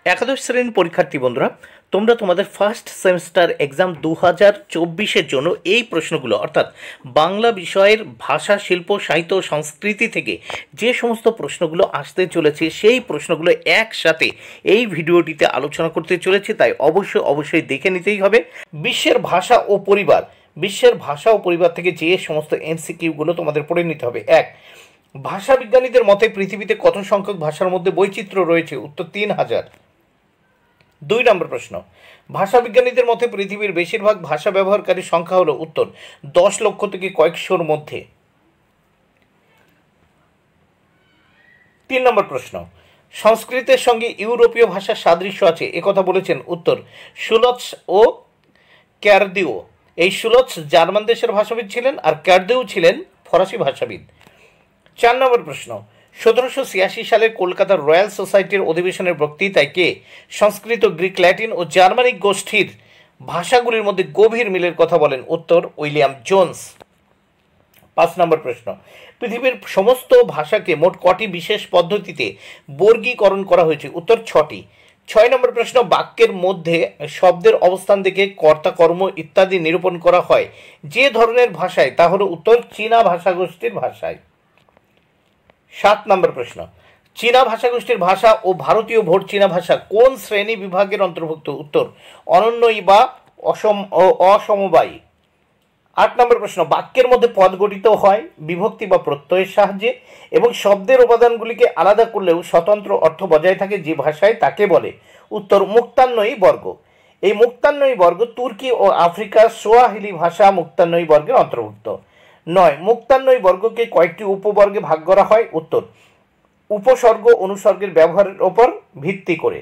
একাদশ শ্রেণীর পরীক্ষার্থী বন্ধুরা, তোমরা তোমাদের ফার্স্ট সেমিস্টার এক্সাম 2024-এর জন্য এই প্রশ্নগুলো অর্থাৎ বাংলা বিষয়ের ভাষা, শিল্প, সাহিত্য ও সংস্কৃতি থেকে যে সমস্ত প্রশ্নগুলো আসতে চলেছে সেই প্রশ্নগুলো একসাথে এই ভিডিওটিতে আলোচনা করতে চলেছে, তাই অবশ্যই দেখে নিতেই হবে। বিশ্বের ভাষা ও পরিবার থেকে যে সমস্ত এমসিকিউগুলো তোমাদের পড়ে নিতে হবে। এক, ভাষাবিজ্ঞানীদের মতে পৃথিবীতে কত সংখ্যক ভাষার মধ্যে বৈচিত্র্য রয়েছে? উত্তর 3000। 2 নম্বর প্রশ্ন, ভাষাবিজ্ঞানীদের মতে পৃথিবীর বেশিরভাগ ভাষা ব্যবহারকারী সংখ্যা হলো? উত্তর 10 লক্ষ থেকে কয়েকশোর মধ্যে। 3 নম্বর প্রশ্ন, সংস্কৃতের সঙ্গে ইউরোপীয় ভাষার সাদৃশ্য আছে একথা বলেছেন? উত্তর শুলৎস ও ক্যারদিও। এই শুলৎস জার্মান দেশের ভাষাবিদ ছিলেন আর ক্যারদিও ছিলেন ফরাসি ভাষাবিদ। 4 নম্বর প্রশ্ন, 1786 সালে কলকাতার রয়্যাল সোসাইটির অধিবেশনের বক্তৃতায় কে সংস্কৃত, গ্রিক, ল্যাটিন ও জার্মানিক গোষ্ঠীর ভাষাগুলির মধ্যে গভীর মিলের কথা বলেন? উত্তর উইলিয়াম জোন্স। 5 নম্বর প্রশ্ন, পৃথিবীর সমস্ত ভাষাকে মোট কটি বিশেষ পদ্ধতিতে বর্গীকরণ করা হয়েছে? উত্তর 6টি। 6 নম্বর প্রশ্ন, বাক্যের মধ্যে শব্দের অবস্থান থেকে কর্তা, কর্ম ইত্যাদি নিরূপণ করা হয় যে ধরনের ভাষায়, তা হলো? উত্তর চীনা ভাষাগোষ্ঠীর ভাষায়। 7 নম্বর প্রশ্ন, চীনা ভাষাগোষ্ঠীর ভাষা ও ভারতীয় ভোট চীনা ভাষা কোন শ্রেণী বিভাগের অন্তর্ভুক্ত? উত্তর অনন্যই বা অসমবায়ী। 8 নম্বর প্রশ্ন, বাক্যের মধ্যে পদ গঠিত হয় বিভক্তি বা প্রত্যয়ের সাহায্যে এবং শব্দের উপাদানগুলিকে আলাদা করলেও স্বতন্ত্র অর্থ বজায় থাকে যে ভাষায়, তাকে বলে? উত্তর মুক্তান্বয়ী বর্গ। এই মুক্তান্বয়ী বর্গ তুর্কি ও আফ্রিকার সোয়াহিলি ভাষা মুক্তান্বয়ী বর্গের অন্তর্ভুক্ত। 9, মুক্তান্বয়ী বর্গকে কয়েকটি উপবর্গে ভাগ করা হয়? উত্তর উপসর্গ অনুসর্গের ব্যবহারের ওপর ভিত্তি করে।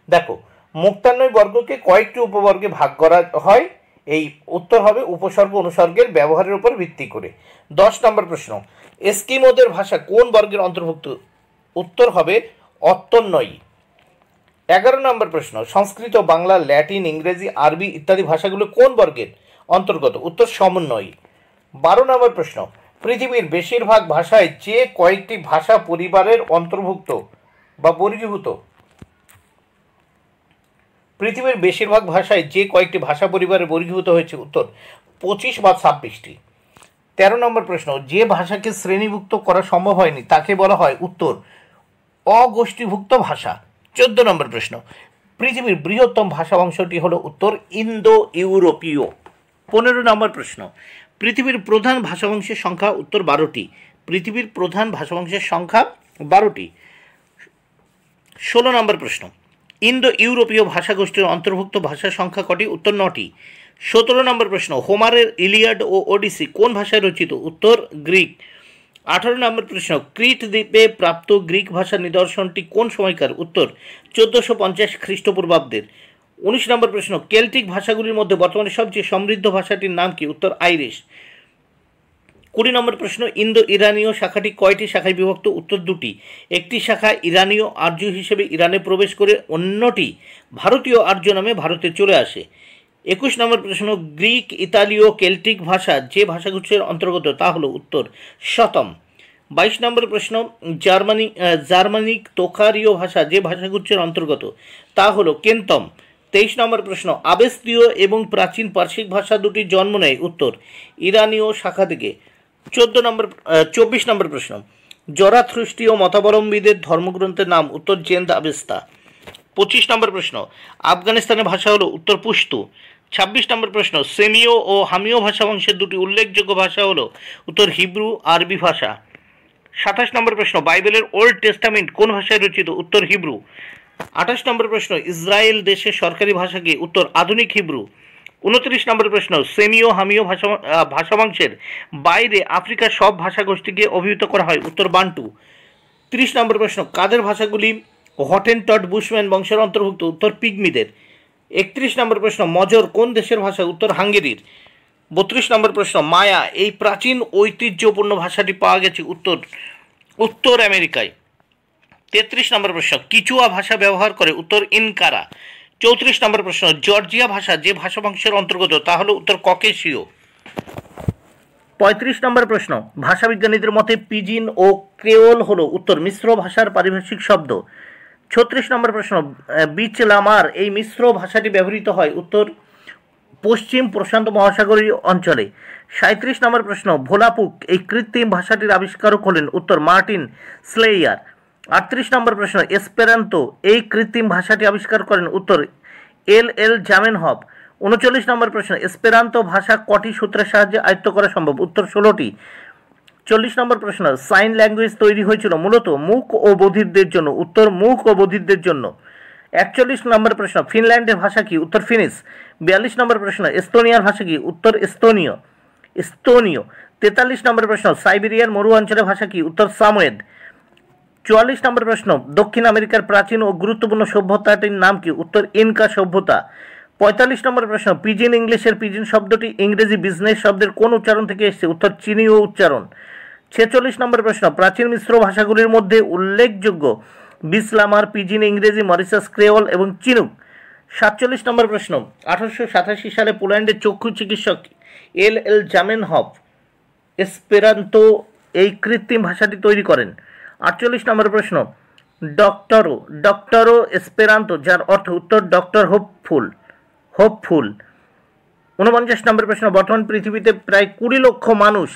দেখো, মুক্তান্বয়ী বর্গকে কয়েকটি উপবর্গে ভাগ করা হয়, এই উত্তর হবে উপসর্গ অনুসর্গের ব্যবহারের উপর ভিত্তি করে। 10 নম্বর প্রশ্ন, এস্কিমোদের ভাষা কোন বর্গের অন্তর্ভুক্ত? উত্তর হবে অত্তন্বয়ী। 11 নম্বর প্রশ্ন, সংস্কৃত, বাংলা, ল্যাটিন, ইংরেজি, আরবি ইত্যাদি ভাষাগুলো কোন বর্গের অন্তর্গত? উত্তর সমন্বয়ী। 12 নম্বর প্রশ্ন, পৃথিবীর বেশিরভাগ ভাষায় যে কয়েকটি ভাষা পরিবারের অন্তর্ভুক্ত বা বর্গীভূত? পৃথিবীর বেশিরভাগ ভাষায় যে কয়েকটি ভাষা পরিবারে বর্গীভূত হয়েছে? উত্তর 25 বা 26টি। 13 নম্বর প্রশ্ন, যে ভাষাকে শ্রেণীভুক্ত করা সম্ভব হয়নি তাকে বলা হয়? উত্তর অগোষ্ঠীভুক্ত ভাষা। 14 নম্বর প্রশ্ন, পৃথিবীর বৃহত্তম ভাষা বংশটি হলো? উত্তর ইন্দো ইউরোপীয়। 15 নম্বর প্রশ্ন, পৃথিবীর প্রধান ভাষাবংশের সংখ্যা? উত্তর 12টি। পৃথিবীর প্রধান ভাষাবংশের সংখ্যা 12টি। 16 নম্বর প্রশ্ন, ইন্দো ইউরোপীয় ভাষাগোষ্ঠীর অন্তর্ভুক্ত ভাষার সংখ্যা কটি? উত্তর 9টি। 17 নম্বর প্রশ্ন, হোমারের ইলিয়াড ও ওডিসি কোন ভাষায় রচিত? উত্তর গ্রিক। 18 নম্বর প্রশ্ন, ক্রিট দ্বীপে প্রাপ্ত গ্রিক ভাষার নিদর্শনটি কোন সময়কার? উত্তর 1450 খ্রিস্টপূর্বাব্দের। 19 নম্বর প্রশ্ন, কেল্টিক ভাষাগুলির মধ্যে বর্তমানে সবচেয়ে সমৃদ্ধ ভাষাটির নাম কি? উত্তর আইরিশ। 20 নম্বর প্রশ্ন, ইন্দো ইরানীয় শাখাটি কয়টি শাখায় বিভক্ত? উত্তর 2টি। একটি শাখা ইরানীয় আর্য হিসেবে ইরানে প্রবেশ করে, অন্যটি ভারতীয় আর্য নামে ভারতে চলে আসে। 21 নম্বর প্রশ্ন, গ্রিক, ইতালীয়, কেল্টিক ভাষা যে ভাষাগুচ্ছের অন্তর্গত তা হলো? উত্তর শতম। 22 নম্বর প্রশ্ন, জার্মানিক তোকারীয় ভাষা যে ভাষাগুচ্ছের অন্তর্গত তা হলো? কেন্তম। 23 নম্বর প্রশ্ন, আবেস্তীয় এবং প্রাচীন পার্সিক ভাষা দুটি জন্ম নেয়? উত্তর ইরানীয় শাখা থেকে। 24 নম্বর প্রশ্ন, জরাথ্রুষ্টীয় মতাবলম্বীদের ধর্মগ্রন্থের নাম? উত্তর জেন্দ আবেস্তা। 25 নম্বর প্রশ্ন, আফগানিস্তানের ভাষা হলো? উত্তর পুশতু। 26 নম্বর প্রশ্ন, সেমীয় ও হামীয় ভাষা বংশের দুটি উল্লেখযোগ্য ভাষা হলো? উত্তর হিব্রু, আরবি ভাষা। 27 নম্বর প্রশ্ন, বাইবেলের ওল্ড টেস্টামেন্ট কোন ভাষায় রচিত? উত্তর হিব্রু। 28 নম্বর প্রশ্ন, ইসরায়েল দেশের সরকারি ভাষা কি? উত্তর আধুনিক হিব্রু। 29 নম্বর প্রশ্ন, সেমীয় হামীয় ভাষাবংশের বাইরে আফ্রিকার সব ভাষাগোষ্ঠীকে অভিহিত করা হয়? উত্তর বান্টু। 30 নম্বর প্রশ্ন, কাদের ভাষাগুলি হটেনটট বুশম্যান বংশের অন্তর্ভুক্ত? উত্তর পিগমিদের। 31 নম্বর প্রশ্ন, মজর কোন দেশের ভাষা? উত্তর হাঙ্গেরির। 32 নম্বর প্রশ্ন, মায়া এই প্রাচীন ঐতিহ্যপূর্ণ ভাষাটি পাওয়া গেছে? উত্তর আমেরিকায়। 33 নম্বর প্রশ্ন, কিচুয়া ভাষা ব্যবহার করে? উত্তর ইনকারা। 34 নম্বর প্রশ্ন, জর্জিয়া ভাষা যে ভাষাবংশের অন্তর্গত তা হলো? উত্তর ককেশীয়। 35 নম্বর প্রশ্ন, ভাষাবিজ্ঞানীদের মতে পিজিন ও ক্রেওল হলো? উত্তর মিশ্র ভাষার পারিভাষিক শব্দ। 36 নম্বর প্রশ্ন, বিচ লামার এই মিশ্র ভাষাটি ব্যবহৃত হয় উত্তর পশ্চিম প্রশান্ত মহাসাগরীয় অঞ্চলে। 37 নম্বর প্রশ্ন, ভোলাপুক এই কৃত্রিম ভাষাটির আবিষ্কারক হলেন উত্তর মার্টিন স্লেয়ার। 38 নম্বর প্রশ্ন, এসপেরান্তো এই কৃত্রিম ভাষাটি আবিষ্কার করেন উত্তর এল জামেনহফ। 39 নম্বর প্রশ্ন, এসপেরান্তো ভাষা কটি সূত্রের সাহায্যে আয়ত্ত করা সম্ভব উত্তর 16টি। 40 নম্বর প্রশ্ন, সাইন ল্যাঙ্গুয়েজ তৈরি হয়েছিল মূলত মুখ ও বধিরদের জন্য উত্তর মুখ ও বধিরদের জন্য। 41 নম্বর প্রশ্ন, ফিনল্যান্ডের ভাষা কি উত্তর ফিনিশ। 42 নম্বর প্রশ্ন, এস্তোনিয়ার ভাষা কি উত্তর এস্তোনীয়। 43 নম্বর প্রশ্ন, সাইবেরিয়ার মরু অঞ্চলের ভাষা কি উত্তর সামোয়েদ। 44 নম্বর প্রশ্ন, দক্ষিণ আমেরিকার প্রাচীন ও গুরুত্বপূর্ণ সভ্যতাটির নাম কি উত্তর ইনকা সভ্যতা। 45 নম্বর প্রশ্ন, পিজিন ইংলিশের পিজিন শব্দটি ইংরেজি বিজনেস শব্দের কোন উচ্চারণ থেকে এসেছে উত্তর চীনীয় উচ্চারণ। 46 নম্বর প্রশ্ন, প্রাচীন মিশ্র ভাষাগুলির মধ্যে উল্লেখযোগ্য বিসলামার, পিজিন ইংরেজি, মরিশাস ক্রেওল এবং চিনুক। 47 নম্বর প্রশ্ন, 1887 সালে পোল্যান্ডের চক্ষু চিকিৎসক এল জামেনহফ এসপেরান্তো এই কৃত্রিম ভাষাটি তৈরি করেন। 48 নম্বর প্রশ্ন, ডক্টরো এসপেরান্তো যার অর্থ উত্তর ডক্টর হোপফুল। 49 নম্বর প্রশ্ন, বর্তমান পৃথিবীতে প্রায় 20 লক্ষ মানুষ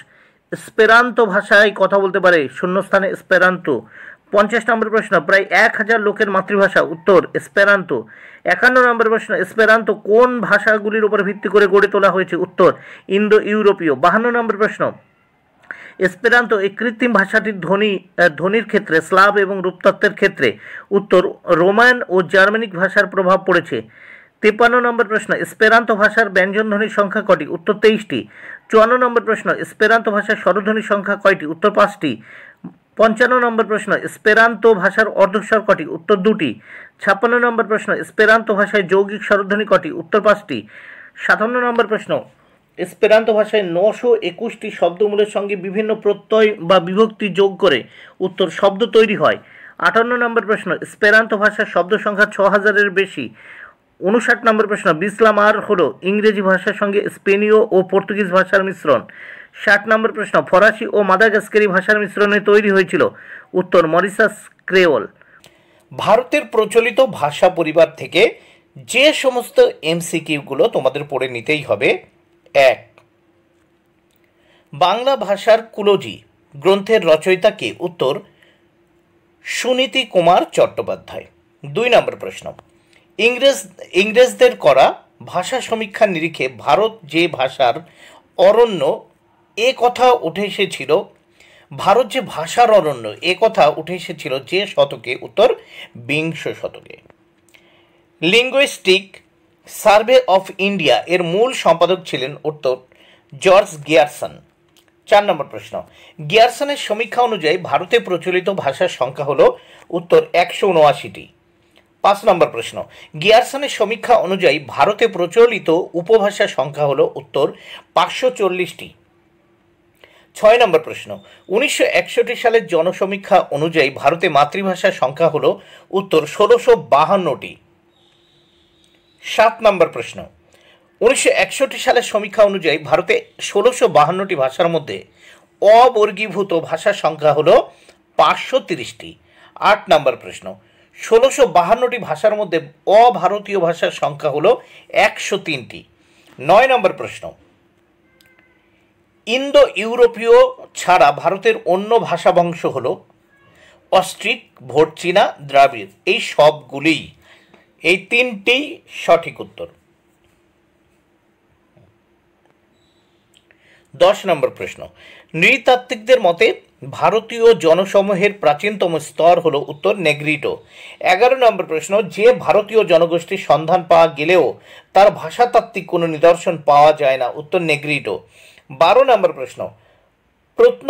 এসপেরান্তো ভাষায় কথা বলতে পারে শূন্যস্থানে এসপেরান্তো। 50 নম্বর প্রশ্ন, প্রায় 1000 লোকের মাতৃভাষা উত্তর এসপেরান্তো। 51 নম্বর প্রশ্ন, এসপেরান্তো কোন ভাষাগুলির উপর ভিত্তি করে গড়ে তোলা হয়েছে উত্তর ইন্দো ইউরোপীয়। 52 নম্বর প্রশ্ন, এসপেরান্তো এই কৃত্রিম ভাষাটির ধ্বনির ক্ষেত্রে স্লাভ এবং রূপতত্ত্বের ক্ষেত্রে উত্তর রোমান ও জার্মানিক ভাষার প্রভাব পড়েছে। 53 নম্বর প্রশ্ন, এসপেরান্তো ভাষার ব্যঞ্জনধ্বনির সংখ্যা কটি উত্তর 23টি। 54 নম্বর প্রশ্ন, এসপেরান্তো ভাষার স্বরধ্বনির সংখ্যা কয়টি উত্তর 5টি। 55 নম্বর প্রশ্ন, এসপেরান্তো ভাষার অর্ধস্বর কটি উত্তর 2টি। 56 নম্বর প্রশ্ন, এসপেরান্তো ভাষায় যৌগিক স্বরধ্বনি কটি উত্তর 5টি। 57 নম্বর প্রশ্ন, এসপেরান্তো ভাষায় 921টি শব্দমূলের সঙ্গে বিভিন্ন প্রত্যয় বা বিভক্তি যোগ করে উত্তর শব্দ তৈরি হয়। 58 নম্বর প্রশ্ন, এসপেরান্তো ভাষার শব্দ সংখ্যা 6000-এর বেশি। 59 নম্বর প্রশ্ন, বিসলামার হলো ইংরেজি ভাষার সঙ্গে স্পেনীয় ও পর্তুগিজ ভাষার মিশ্রণ। 60 নম্বর প্রশ্ন, ফরাসি ও মাদাগাস্কারি ভাষার মিশ্রণে তৈরি হয়েছিল উত্তর মরিশাস ক্রেওল। ভারতের প্রচলিত ভাষা পরিবার থেকে যে সমস্ত এমসিকিউগুলো তোমাদের পড়ে নিতেই হবে। 1. বাংলা ভাষার কুলজি গ্রন্থের রচয়িতা কে উত্তর সুনীতি কুমার চট্টোপাধ্যায়। 2 নম্বর প্রশ্ন, ইংরেজদের করা ভাষা সমীক্ষার নিরিখে ভারত যে ভাষার অরণ্য এ কথা উঠে এসেছিল ভারত যে ভাষার অরণ্য এ কথা উঠে এসেছিল যে শতকে উত্তর 20 শতকে। লিঙ্গুইস্টিক সার্ভে অফ ইন্ডিয়া এর মূল সম্পাদক ছিলেন উত্তর জর্জ গিয়ারসন। 4 নম্বর প্রশ্ন, গিয়ারসনের সমীক্ষা অনুযায়ী ভারতে প্রচলিত ভাষার সংখ্যা হল উত্তর 179টি। 5 নম্বর প্রশ্ন, গিয়ারসনের সমীক্ষা অনুযায়ী ভারতে প্রচলিত উপভাষার সংখ্যা হল উত্তর 540টি। 6 নম্বর প্রশ্ন, 1961 সালের জনসমীক্ষা অনুযায়ী ভারতে মাতৃভাষার সংখ্যা হল উত্তর 1652টি। 7 নম্বর প্রশ্ন, 1961 সালের সমীক্ষা অনুযায়ী ভারতে 1652টি ভাষার মধ্যে অবর্গীভূত ভাষার সংখ্যা হল 530টি। 8 নম্বর প্রশ্ন, 1652টি ভাষার মধ্যে অভারতীয় ভাষার সংখ্যা হল 103টি। 9 নম্বর প্রশ্ন, ইন্দো ইউরোপীয় ছাড়া ভারতের অন্য ভাষা বংশ হল অস্ট্রিক, ভোটচীনা, দ্রাবিড়। এই সবগুলি এই 3টি সঠিক উত্তর। 10 নম্বর প্রশ্ন, নৃতাত্ত্বিকদের মতে ভারতীয় জনসমূহের প্রাচীনতম স্তর হল উত্তর নেগ্রিটো। 11 নম্বর প্রশ্ন, যে ভারতীয় জনগোষ্ঠীর সন্ধান পাওয়া গেলেও তার ভাষাতাত্ত্বিক কোনো নিদর্শন পাওয়া যায় না উত্তর নেগ্রিটো। 12 নম্বর প্রশ্ন, প্রত্ন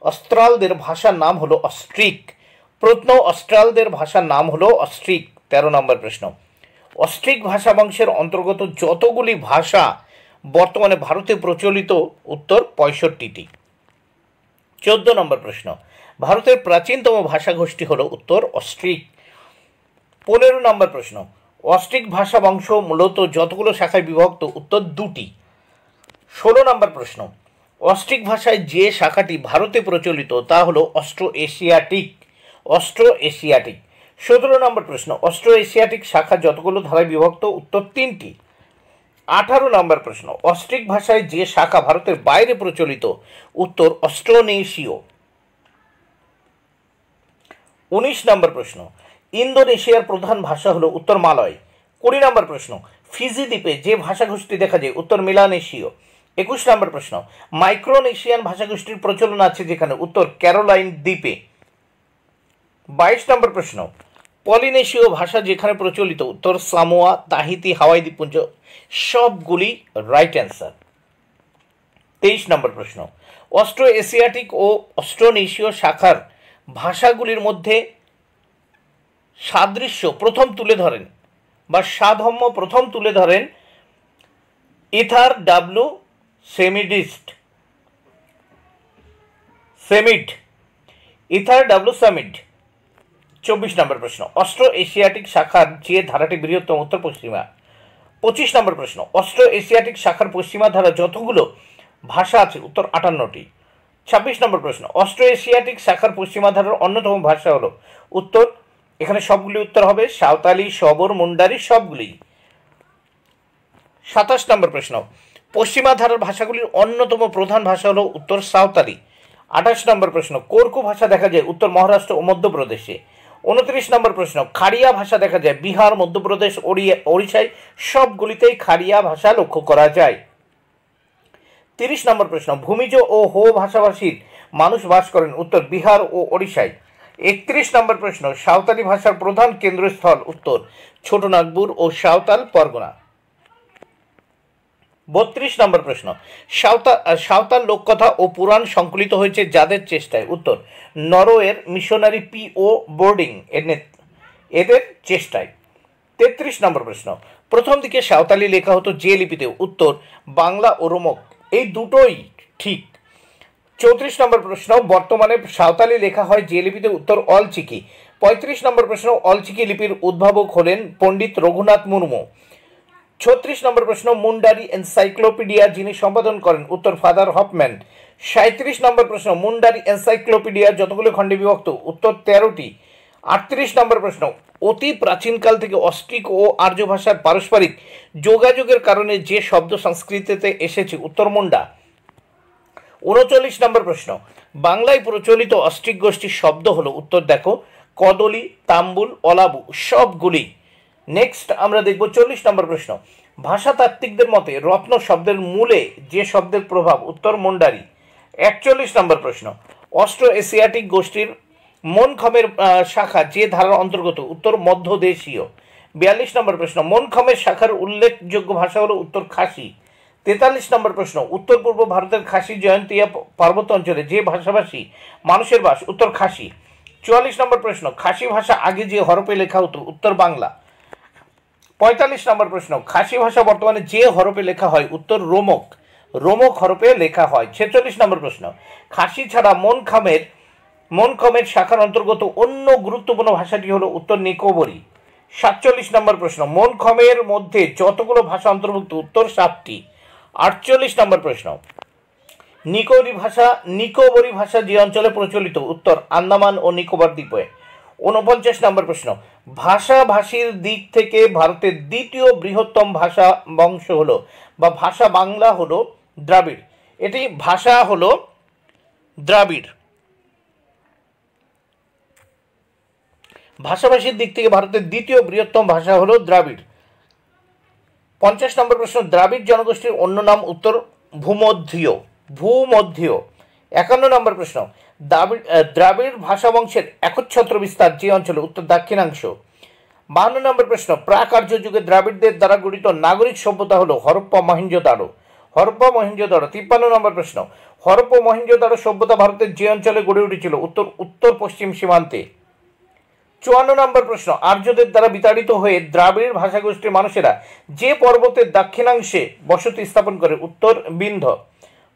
অস্ট্রালদের ভাষার নাম হলো অস্ট্রিক। প্রত্ন অস্ট্রালদের ভাষার নাম হলো অস্ট্রিক। 13 নম্বর প্রশ্ন, অস্ট্রিক ভাষা বংশের অন্তর্গত যতগুলি ভাষা বর্তমানে ভারতে প্রচলিত উত্তর 65টি। 14 নম্বর প্রশ্ন, ভারতের প্রাচীনতম ভাষাগোষ্ঠী হল উত্তর অস্ট্রিক। 15 নম্বর প্রশ্ন, অস্ট্রিক ভাষা বংশ মূলত যতগুলো শাখায় বিভক্ত উত্তর 2টি। 16 নম্বর প্রশ্ন, অস্ট্রিক ভাষায় যে শাখাটি ভারতে প্রচলিত তা হল অস্ট্রো এশিয়াটিক। 17 নম্বর প্রশ্ন, অস্ট্রো এশিয়াটিক শাখা যতগুলো ধারায় বিভক্ত? উত্তর 3টি। 18 নম্বর প্রশ্ন, অস্ট্রিক ভাষায় যে শাখা ভারতের বাইরে প্রচলিত? উত্তর অস্ট্রোনেশীয়। 19 নম্বর প্রশ্ন, ইন্দোনেশিয়ার প্রধান ভাষা হলো? উত্তর মালয়। 20 নম্বর প্রশ্ন, ফিজি দ্বীপে যে ভাষাগোষ্ঠী দেখা যায়? উত্তর মেলানেশীয়। 21 নম্বর প্রশ্ন, মাইক্রোনেশিয়ান ভাষাগোষ্ঠীর প্রচলন আছে যেখানে? উত্তর ক্যারোলাইন দ্বীপে। 22 নম্বর প্রশ্ন, পলিনেশীয় ভাষা যেখানে প্রচলিত? উত্তর সামোয়া, তাহিতি, হাওয়াই দ্বীপপুঞ্জ। সবগুলি রাইট অ্যান্সার। 23 নম্বর প্রশ্ন, অস্ট্রো এশিয়াটিক ও অস্ট্রোনেশীয় শাখার ভাষাগুলির মধ্যে সাদৃশ্য প্রথম তুলে ধরেন বা সাধম্য প্রথম তুলে ধরেন ইথার ডাব্লু সেমিড। ইথার ডাব্লু সামিড। 24 নম্বর প্রশ্ন, অস্ট্রো এশিয়াটিক শাখার যে ধারাটি বৃহত্তম? উত্তর পশ্চিমা। 25 নম্বর প্রশ্ন, অস্ট্রো এশিয়াটিক শাখার পশ্চিমা ধারা যতগুলো ভাষা আছে? উত্তর 58টি। 26 নম্বর প্রশ্ন, অস্ট্রো এশিয়াটিক শাখার পশ্চিমা ধারার অন্যতম ভাষা হলো? উত্তর, এখানে সবগুলি উত্তর হবে সাঁওতালি, শবর, মুন্ডারি, সবগুলি। 27 নম্বর প্রশ্ন, পশ্চিমা ধারার ভাষাগুলির অন্যতম প্রধান ভাষা হলো? উত্তর সাঁওতালি। 28 নম্বর প্রশ্ন, কোরকু ভাষা দেখা যায়? উত্তর মহারাষ্ট্র ও মধ্যপ্রদেশে। 29 নম্বর প্রশ্ন, খাড়িয়া ভাষা দেখা যায়? বিহার, মধ্যপ্রদেশ, ওড়িশায় সবগুলিতেই খাড়িয়া ভাষা লক্ষ্য করা যায়। 30 নম্বর প্রশ্ন, ভূমিজ ও হো ভাষাভাষীর মানুষ বাস করেন? উত্তর বিহার ও ওড়িশায়। 31 নম্বর প্রশ্ন, সাঁওতালি ভাষার প্রধান কেন্দ্রস্থল? উত্তর ছোটনাগপুর ও সাঁওতাল পরগনা। 32 নম্বর প্রশ্ন, সাঁওতাল লোককথা ও পুরাণ সংকলিত হয়েছে যাদের চেষ্টায়? উত্তর নরওয়ের মিশনারি P.O. বোর্ডিং এদের চেষ্টায়। 33 নম্বর প্রশ্ন, প্রথম দিকে সাঁওতালি লেখা হতো যে লিপিতে? উত্তর বাংলা ও রোমক। এই দুটোই ঠিক। 34 নম্বর প্রশ্ন, বর্তমানে সাঁওতালি লেখা হয় যে লিপিতে? উত্তর অলচিকি। 35 নম্বর প্রশ্ন, অলচিকি লিপির উদ্ভাবক হলেন পণ্ডিত রঘুনাথ মুর্মু। 36 নম্বর প্রশ্ন, মুন্ডারি এনসাইক্লোপিডিয়া যিনি সম্পাদন করেন? উত্তর ফাদার হফম্যান। 37 নম্বর প্রশ্ন, মুন্ডারি এনসাইক্লোপিডিয়া যতগুলো খণ্ডে বিভক্ত? উত্তর 13টি। 38 নম্বর প্রশ্ন, অতি প্রাচীনকাল থেকে অস্ট্রিক ও আর্য ভাষার পারস্পরিক যোগাযোগের কারণে যে শব্দ সংস্কৃতিতে এসেছে? উত্তর মুন্ডা। 39 নম্বর প্রশ্ন, বাংলায় প্রচলিত অস্ট্রিক গোষ্ঠীর শব্দ হলো? উত্তর দেখো কদলি, তাম্বুল, অলাবু, সবগুলি। নেক্সট আমরা দেখব 40 নম্বর প্রশ্ন, ভাষাতাত্ত্বিকদের মতে রত্ন শব্দের মূলে যে শব্দের প্রভাব? উত্তর মুন্ডারি। 41 নম্বর প্রশ্ন, অস্ট্রো এশিয়াটিক গোষ্ঠীর মনখমের শাখা যে ধারার অন্তর্গত? উত্তর মধ্যদেশীয়। 42 নম্বর প্রশ্ন, মনখমের শাখার উল্লেখযোগ্য ভাষা হলো? উত্তর খাসি। 43 নম্বর প্রশ্ন, উত্তর পূর্ব ভারতের খাসি জয়ন্তিয়া পার্বত্য অঞ্চলে যে ভাষাভাষী মানুষের বাস? উত্তর খাসি। 44 নম্বর প্রশ্ন, খাসি ভাষা আগে যে হরফে লেখা হতো? উত্তর বাংলা। 45 নম্বর প্রশ্ন, খাসি ভাষা বর্তমানে যে হরফে লেখা হয়? উত্তর রোমক হরফে লেখা হয়। 46 নম্বর প্রশ্ন, খাসি ছাড়া মনখমের শাখার অন্তর্গত অন্য গুরুত্বপূর্ণ ভাষাটি হলো? উত্তর নিকোবরি। 47 নম্বর প্রশ্ন, মনখমের মধ্যে যতগুলো ভাষা অন্তর্ভুক্ত? উত্তর 7টি। 48 নম্বর প্রশ্ন, নিকোবরি ভাষা যে অঞ্চলে প্রচলিত? উত্তর আন্দামান ও নিকোবর দ্বীপে। 49 নম্বর প্রশ্ন, ভাষাভাষীর দিক থেকে ভারতের দ্বিতীয় বৃহত্তম ভাষা বংশ হলো বা ভাষা বাংলা হলো দ্রাবিড়। এটি ভাষা হলো দ্রাবিড়। ভাষাভাষীর দিক থেকে ভারতের দ্বিতীয় বৃহত্তম ভাষা হলো দ্রাবিড়। 50 নম্বর প্রশ্ন, দ্রাবিড় জনগোষ্ঠীর অন্য নাম? উত্তর ভূমধ্যীয়। 51 নম্বর প্রশ্ন, দ্রাবিড় ভাষা বংশের একচ্ছত্র বিস্তার যে অঞ্চলে? উত্তর দাক্ষিণাংশ। 52 নম্বর প্রশ্ন, প্রাক আর্য যুগে দ্রাবিড়দের দ্বারা গঠিত নাগরিক সভ্যতা হলো? হরপ্পা মহেঞ্জোদারো। 53 নম্বর প্রশ্ন, হরপ্পা মহেঞ্জোদারো সভ্যতা ভারতের যে অঞ্চলে গড়ে উঠেছিল? উত্তর পশ্চিম সীমান্তে। 54 নম্বর প্রশ্ন, আর্যদের দ্বারা বিতাড়িত হয়ে দ্রাবিড় ভাষাগোষ্ঠীর মানুষেরা যে পর্বতের দাক্ষিণাংশে বসতি স্থাপন করে? উত্তর বিন্ধ্য।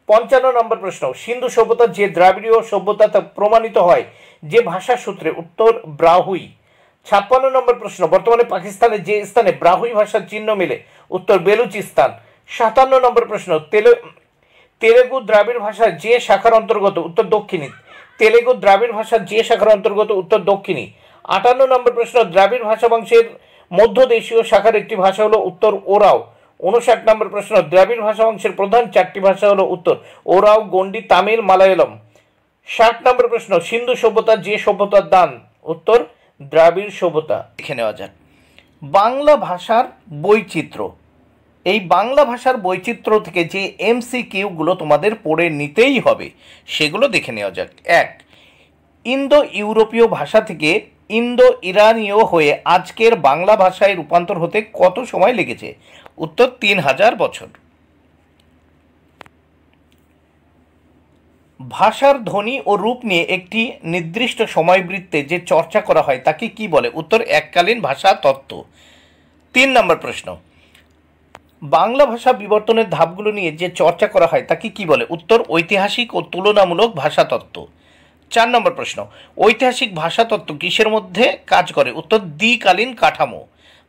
55 নম্বর প্রশ্ন, সিন্ধু সভ্যতা যে দ্রাবিড়ীয় সভ্যতা তা প্রমাণিত হয় যে ভাষা সূত্রে? উত্তর ব্রাহুই। 56 নম্বর প্রশ্ন, বর্তমানে পাকিস্তানে যে স্থানে ব্রাহুই ভাষার চিহ্ন মেলে? উত্তর বেলুচিস্তান। 57 নম্বর প্রশ্ন, তেলেগু দ্রাবিড় ভাষার যে শাখার অন্তর্গত? উত্তর দক্ষিণী। তেলেগু দ্রাবিড় ভাষার যে শাখার অন্তর্গত? উত্তর দক্ষিণী। 58 নম্বর প্রশ্ন, দ্রাবিড় ভাষা বংশের মধ্যদেশীয় শাখার একটি ভাষা হলো উত্তর ওরাও। 59 নম্বর প্রশ্ন, দ্রাবিড় ভাষা বংশের প্রধান 4টি ভাষা হলো উত্তর ওরাও, গন্ডি, তামিল, মালায়ালম। 60 নম্বর প্রশ্ন, সিন্ধু সভ্যতা যে সভ্যতার দান, উত্তর দ্রাবিড় সভ্যতা। দেখে নেওয়া যাক বাংলা ভাষার বৈচিত্র্য। এই বাংলা ভাষার বৈচিত্র্য থেকে যে MCQগুলো তোমাদের পড়ে নিতেই হবে সেগুলো দেখে নেওয়া যাক। 1, ইন্দো ইউরোপীয় ভাষা থেকে ইন্দো ইরানীয় হয়ে আজকের বাংলা ভাষায় রূপান্তর হতে কত সময় লেগেছে, উত্তর 3000 বছর। ভাষার ধ্বনি ও রূপ নিয়ে একটি নির্দিষ্ট সময়বৃত্তে যে চর্চা করা হয় তাকে কি বলে, উত্তর এককালীন ভাষা তত্ত্ব। 3 নম্বর প্রশ্ন, বাংলা ভাষা বিবর্তনের ধাপগুলো নিয়ে যে চর্চা করা হয় তাকে কি বলে, উত্তর ঐতিহাসিক ও তুলনামূলক ভাষাতত্ত্ব। 4 নম্বর প্রশ্ন, ঐতিহাসিক ভাষাতত্ত্ব কিসের মধ্যে কাজ করে, উত্তর দ্বিকালীন কাঠামো।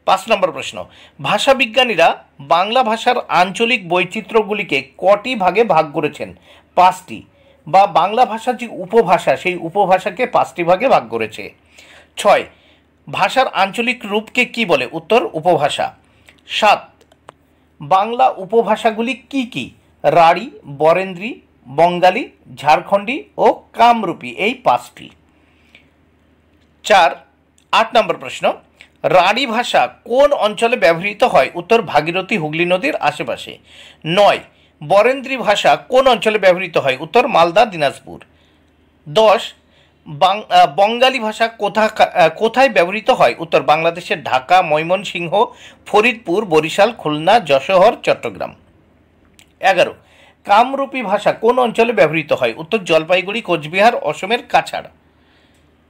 5 নম্বর প্রশ্ন, ভাষাবিজ্ঞানীরা বাংলা ভাষার আঞ্চলিক বৈচিত্র্যগুলিকে কটি ভাগে ভাগ করেছেন, 5টি, বা বাংলা ভাষার যে উপভাষা সেই উপভাষাকে 5টি ভাগে ভাগ করেছে। 6, ভাষার আঞ্চলিক রূপকে কি বলে, উত্তর উপভাষা। 7, বাংলা উপভাষাগুলি কি কি, রাঢ়ী, বরেন্দ্রী, বঙ্গালী, ঝাড়খণ্ডী ও কামরূপী, এই 5টি। 8 নম্বর প্রশ্ন, রাঢ়ী ভাষা কোন অঞ্চলে ব্যবহৃত হয়, উত্তর ভাগীরথী হুগলি নদীর আশেপাশে। 9, বরেন্দ্রী ভাষা কোন অঞ্চলে ব্যবহৃত হয়, উত্তর মালদা, দিনাজপুর। 10, বঙ্গালী ভাষা কোথায় ব্যবহৃত হয়, উত্তর বাংলাদেশের ঢাকা, ময়মনসিংহ, ফরিদপুর, বরিশাল, খুলনা, যশোর, চট্টগ্রাম। 11, কামরূপী ভাষা কোন অঞ্চলে ব্যবহৃত হয়, উত্তর জলপাইগুড়ি, কোচবিহার, অসমের কাছাড়।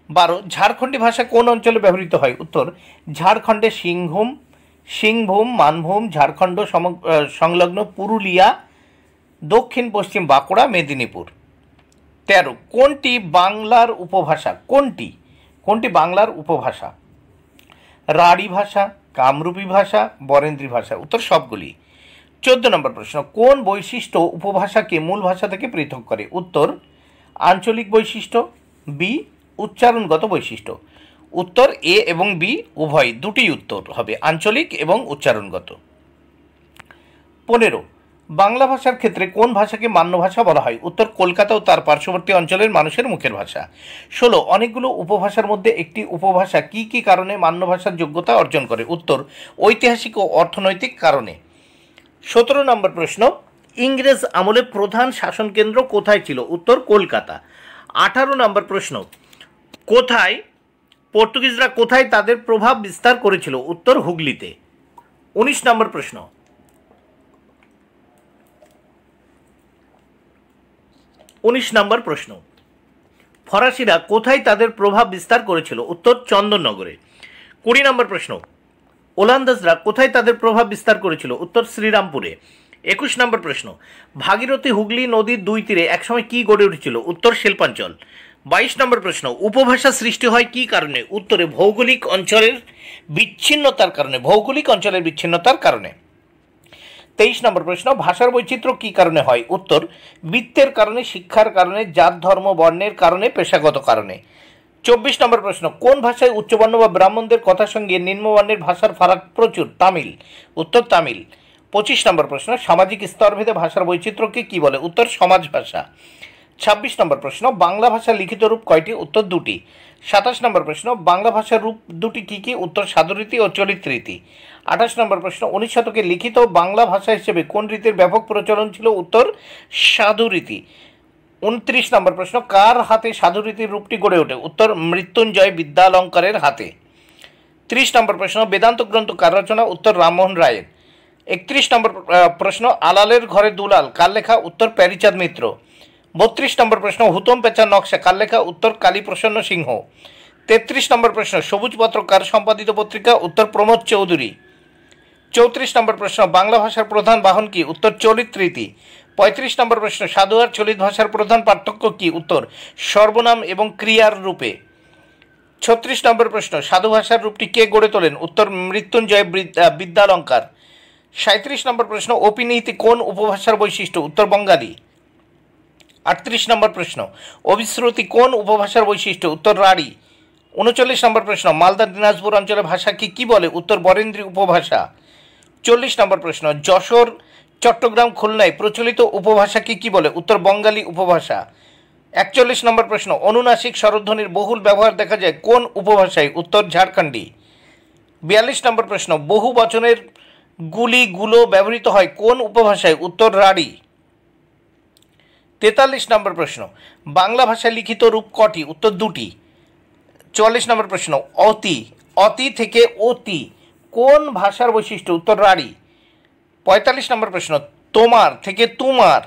12, ঝাড়খণ্ডী ভাষা কোন অঞ্চলে ব্যবহৃত হয়, উত্তর ঝাড়খণ্ডের সিংভূম, মানভূম, ঝাড়খণ্ড সংলগ্ন পুরুলিয়া, দক্ষিণ পশ্চিম বাঁকুড়া, মেদিনীপুর। 13, কোনটি বাংলার উপভাষা, কোনটি বাংলার উপভাষা, রাঢ়ী ভাষা, কামরূপী ভাষা, বরেন্দ্রী ভাষা, উত্তর সবগুলি। 14 নম্বর প্রশ্ন, কোন বৈশিষ্ট্য উপভাষাকে মূল ভাষা থেকে পৃথক করে, উত্তর আঞ্চলিক বৈশিষ্ট্য, বি উচ্চারণগত বৈশিষ্ট্য। উত্তর এ এবং বি উভয়, দুটি উত্তর হবে, আঞ্চলিক এবং উচ্চারণগত। 15, বাংলা ভাষার ক্ষেত্রে কোন ভাষাকে মান্য ভাষা বলা হয়, উত্তর কলকাতা ও তার পার্শ্ববর্তী অঞ্চলের মানুষের মুখের ভাষা। 16, অনেকগুলো উপভাষার মধ্যে একটি উপভাষা কি কি কারণে মান্য ভাষার যোগ্যতা অর্জন করে, উত্তর ঐতিহাসিক ও অর্থনৈতিক কারণে। 17 নম্বর প্রশ্ন, ইংরেজ আমলে প্রধান শাসন কেন্দ্র কোথায় ছিল, উত্তর কলকাতা। 18 নম্বর প্রশ্ন, পর্তুগিজরা কোথায় তাদের প্রভাব বিস্তার করেছিল, উত্তর হুগলিতে। 19 নম্বর প্রশ্ন, ফরাসিরা কোথায় তাদের প্রভাব বিস্তার করেছিল, উত্তর চন্দননগরে। 20 নম্বর প্রশ্ন, ওলন্দাজরা কোথায় তাদের প্রভাব বিস্তার করেছিল, উত্তর শ্রীরামপুরে। 21 নম্বর প্রশ্ন, ভাগীরথী হুগলি নদীর দুই তীরে একসময় কি গড়ে উঠেছিল, উত্তর শিল্পাঞ্চল। 22 নম্বর প্রশ্ন, উপভাষা সৃষ্টি হয় কি কারণে, উত্তরে ভৌগোলিক অঞ্চলের বিচ্ছিন্নতার কারণে। 23 নম্বর প্রশ্ন, ভাষার বৈচিত্র্য কি কারণে হয়, উত্তর বৃত্তের কারণে, শিক্ষার কারণে, জাত ধর্ম বর্ণের কারণে, পেশাগত কারণে। 24 নম্বর প্রশ্ন, কোন ভাষায় উচ্চবর্ণ বা ব্রাহ্মণদের কথার সঙ্গে নিম্নবর্ণের ভাষার ফারাক প্রচুর, তামিল, উত্তর তামিল। 25 নম্বর প্রশ্ন, সামাজিক স্তরভেদে ভাষার বৈচিত্র্যকে কি বলে, উত্তর সমাজ ভাষা। 26 নম্বর প্রশ্ন, বাংলা ভাষার লিখিত রূপ কয়টি, উত্তর 2টি। 27 নম্বর প্রশ্ন, বাংলা ভাষার রূপ 2টি কী কী, উত্তর সাধুরীতি ও চলিত রীতি। 28 নম্বর প্রশ্ন, 19 শতকে লিখিত বাংলা ভাষা হিসেবে কোন রীতির ব্যাপক প্রচলন ছিল, উত্তর সাধুরীতি। 29 নম্বর প্রশ্ন, কার হাতে সাধুরীতির রূপটি গড়ে ওঠে, উত্তর মৃত্যুঞ্জয় বিদ্যালঙ্কারের হাতে। 30 নম্বর প্রশ্ন, বেদান্ত গ্রন্থ কার রচনা, উত্তর রামমোহন রায়ের। 31 নম্বর প্রশ্ন, আলালের ঘরে দুলাল কার লেখা, উত্তর প্যারীচাঁদ মিত্র। 32 নম্বর প্রশ্ন, হুতম পেঁচার নকশা কার লেখা, উত্তর কালীপ্রসন্ন সিংহ। 33 নম্বর প্রশ্ন, সবুজ পত্র কার সম্পাদিত পত্রিকা, উত্তর প্রমোদ চৌধুরী। 34 নম্বর প্রশ্ন, বাংলা ভাষার প্রধান বাহন কি, উত্তর চলিত রীতি। 35 নম্বর প্রশ্ন, সাধু আর চলিত ভাষার প্রধান পার্থক্য কি, উত্তর সর্বনাম এবং ক্রিয়ার রূপে। 36 নম্বর প্রশ্ন, সাধু ভাষার রূপটি কে গড়ে তোলেন, উত্তর মৃত্যুঞ্জয় বিদ্যালঙ্কার। 37 নম্বর প্রশ্ন, অপিনিহিতি কোন উপভাষার বৈশিষ্ট্য, উত্তর বঙ্গালী। 38 নম্বর প্রশ্ন, অভিশ্রুতি কোন উপভাষার বৈশিষ্ট্য, উত্তর রাঢ়ী। 39 নম্বর প্রশ্ন, মালদা দিনাজপুর অঞ্চলের ভাষাকে কি বলে? উত্তর বরেন্দ্রী উপভাষা। 40 নম্বর প্রশ্ন, যশোর চট্টগ্রাম খুলনায় প্রচলিত উপভাষাকে কি বলে? উত্তর বঙ্গালী উপভাষা। 41 নম্বর প্রশ্ন, অনুনাসিক স্বরধ্বনির বহুল ব্যবহার দেখা যায় কোন উপভাষায়? উত্তর ঝাড়খণ্ডী। 42 নম্বর প্রশ্ন, বহু বচনের গুলি গুলো ব্যবহৃত হয় কোন উপভাষায়? উত্তর রাঢ়ী। 43 নম্বর প্রশ্ন, বাংলা ভাষায় লিখিত রূপ কটি? উত্তর দুটি। 44 নম্বর প্রশ্ন, অতি অতি থেকে অতি কোন ভাষার বৈশিষ্ট্য? উত্তর রাঢ়ী। 45 নম্বর প্রশ্ন, তোমার থেকে তুমার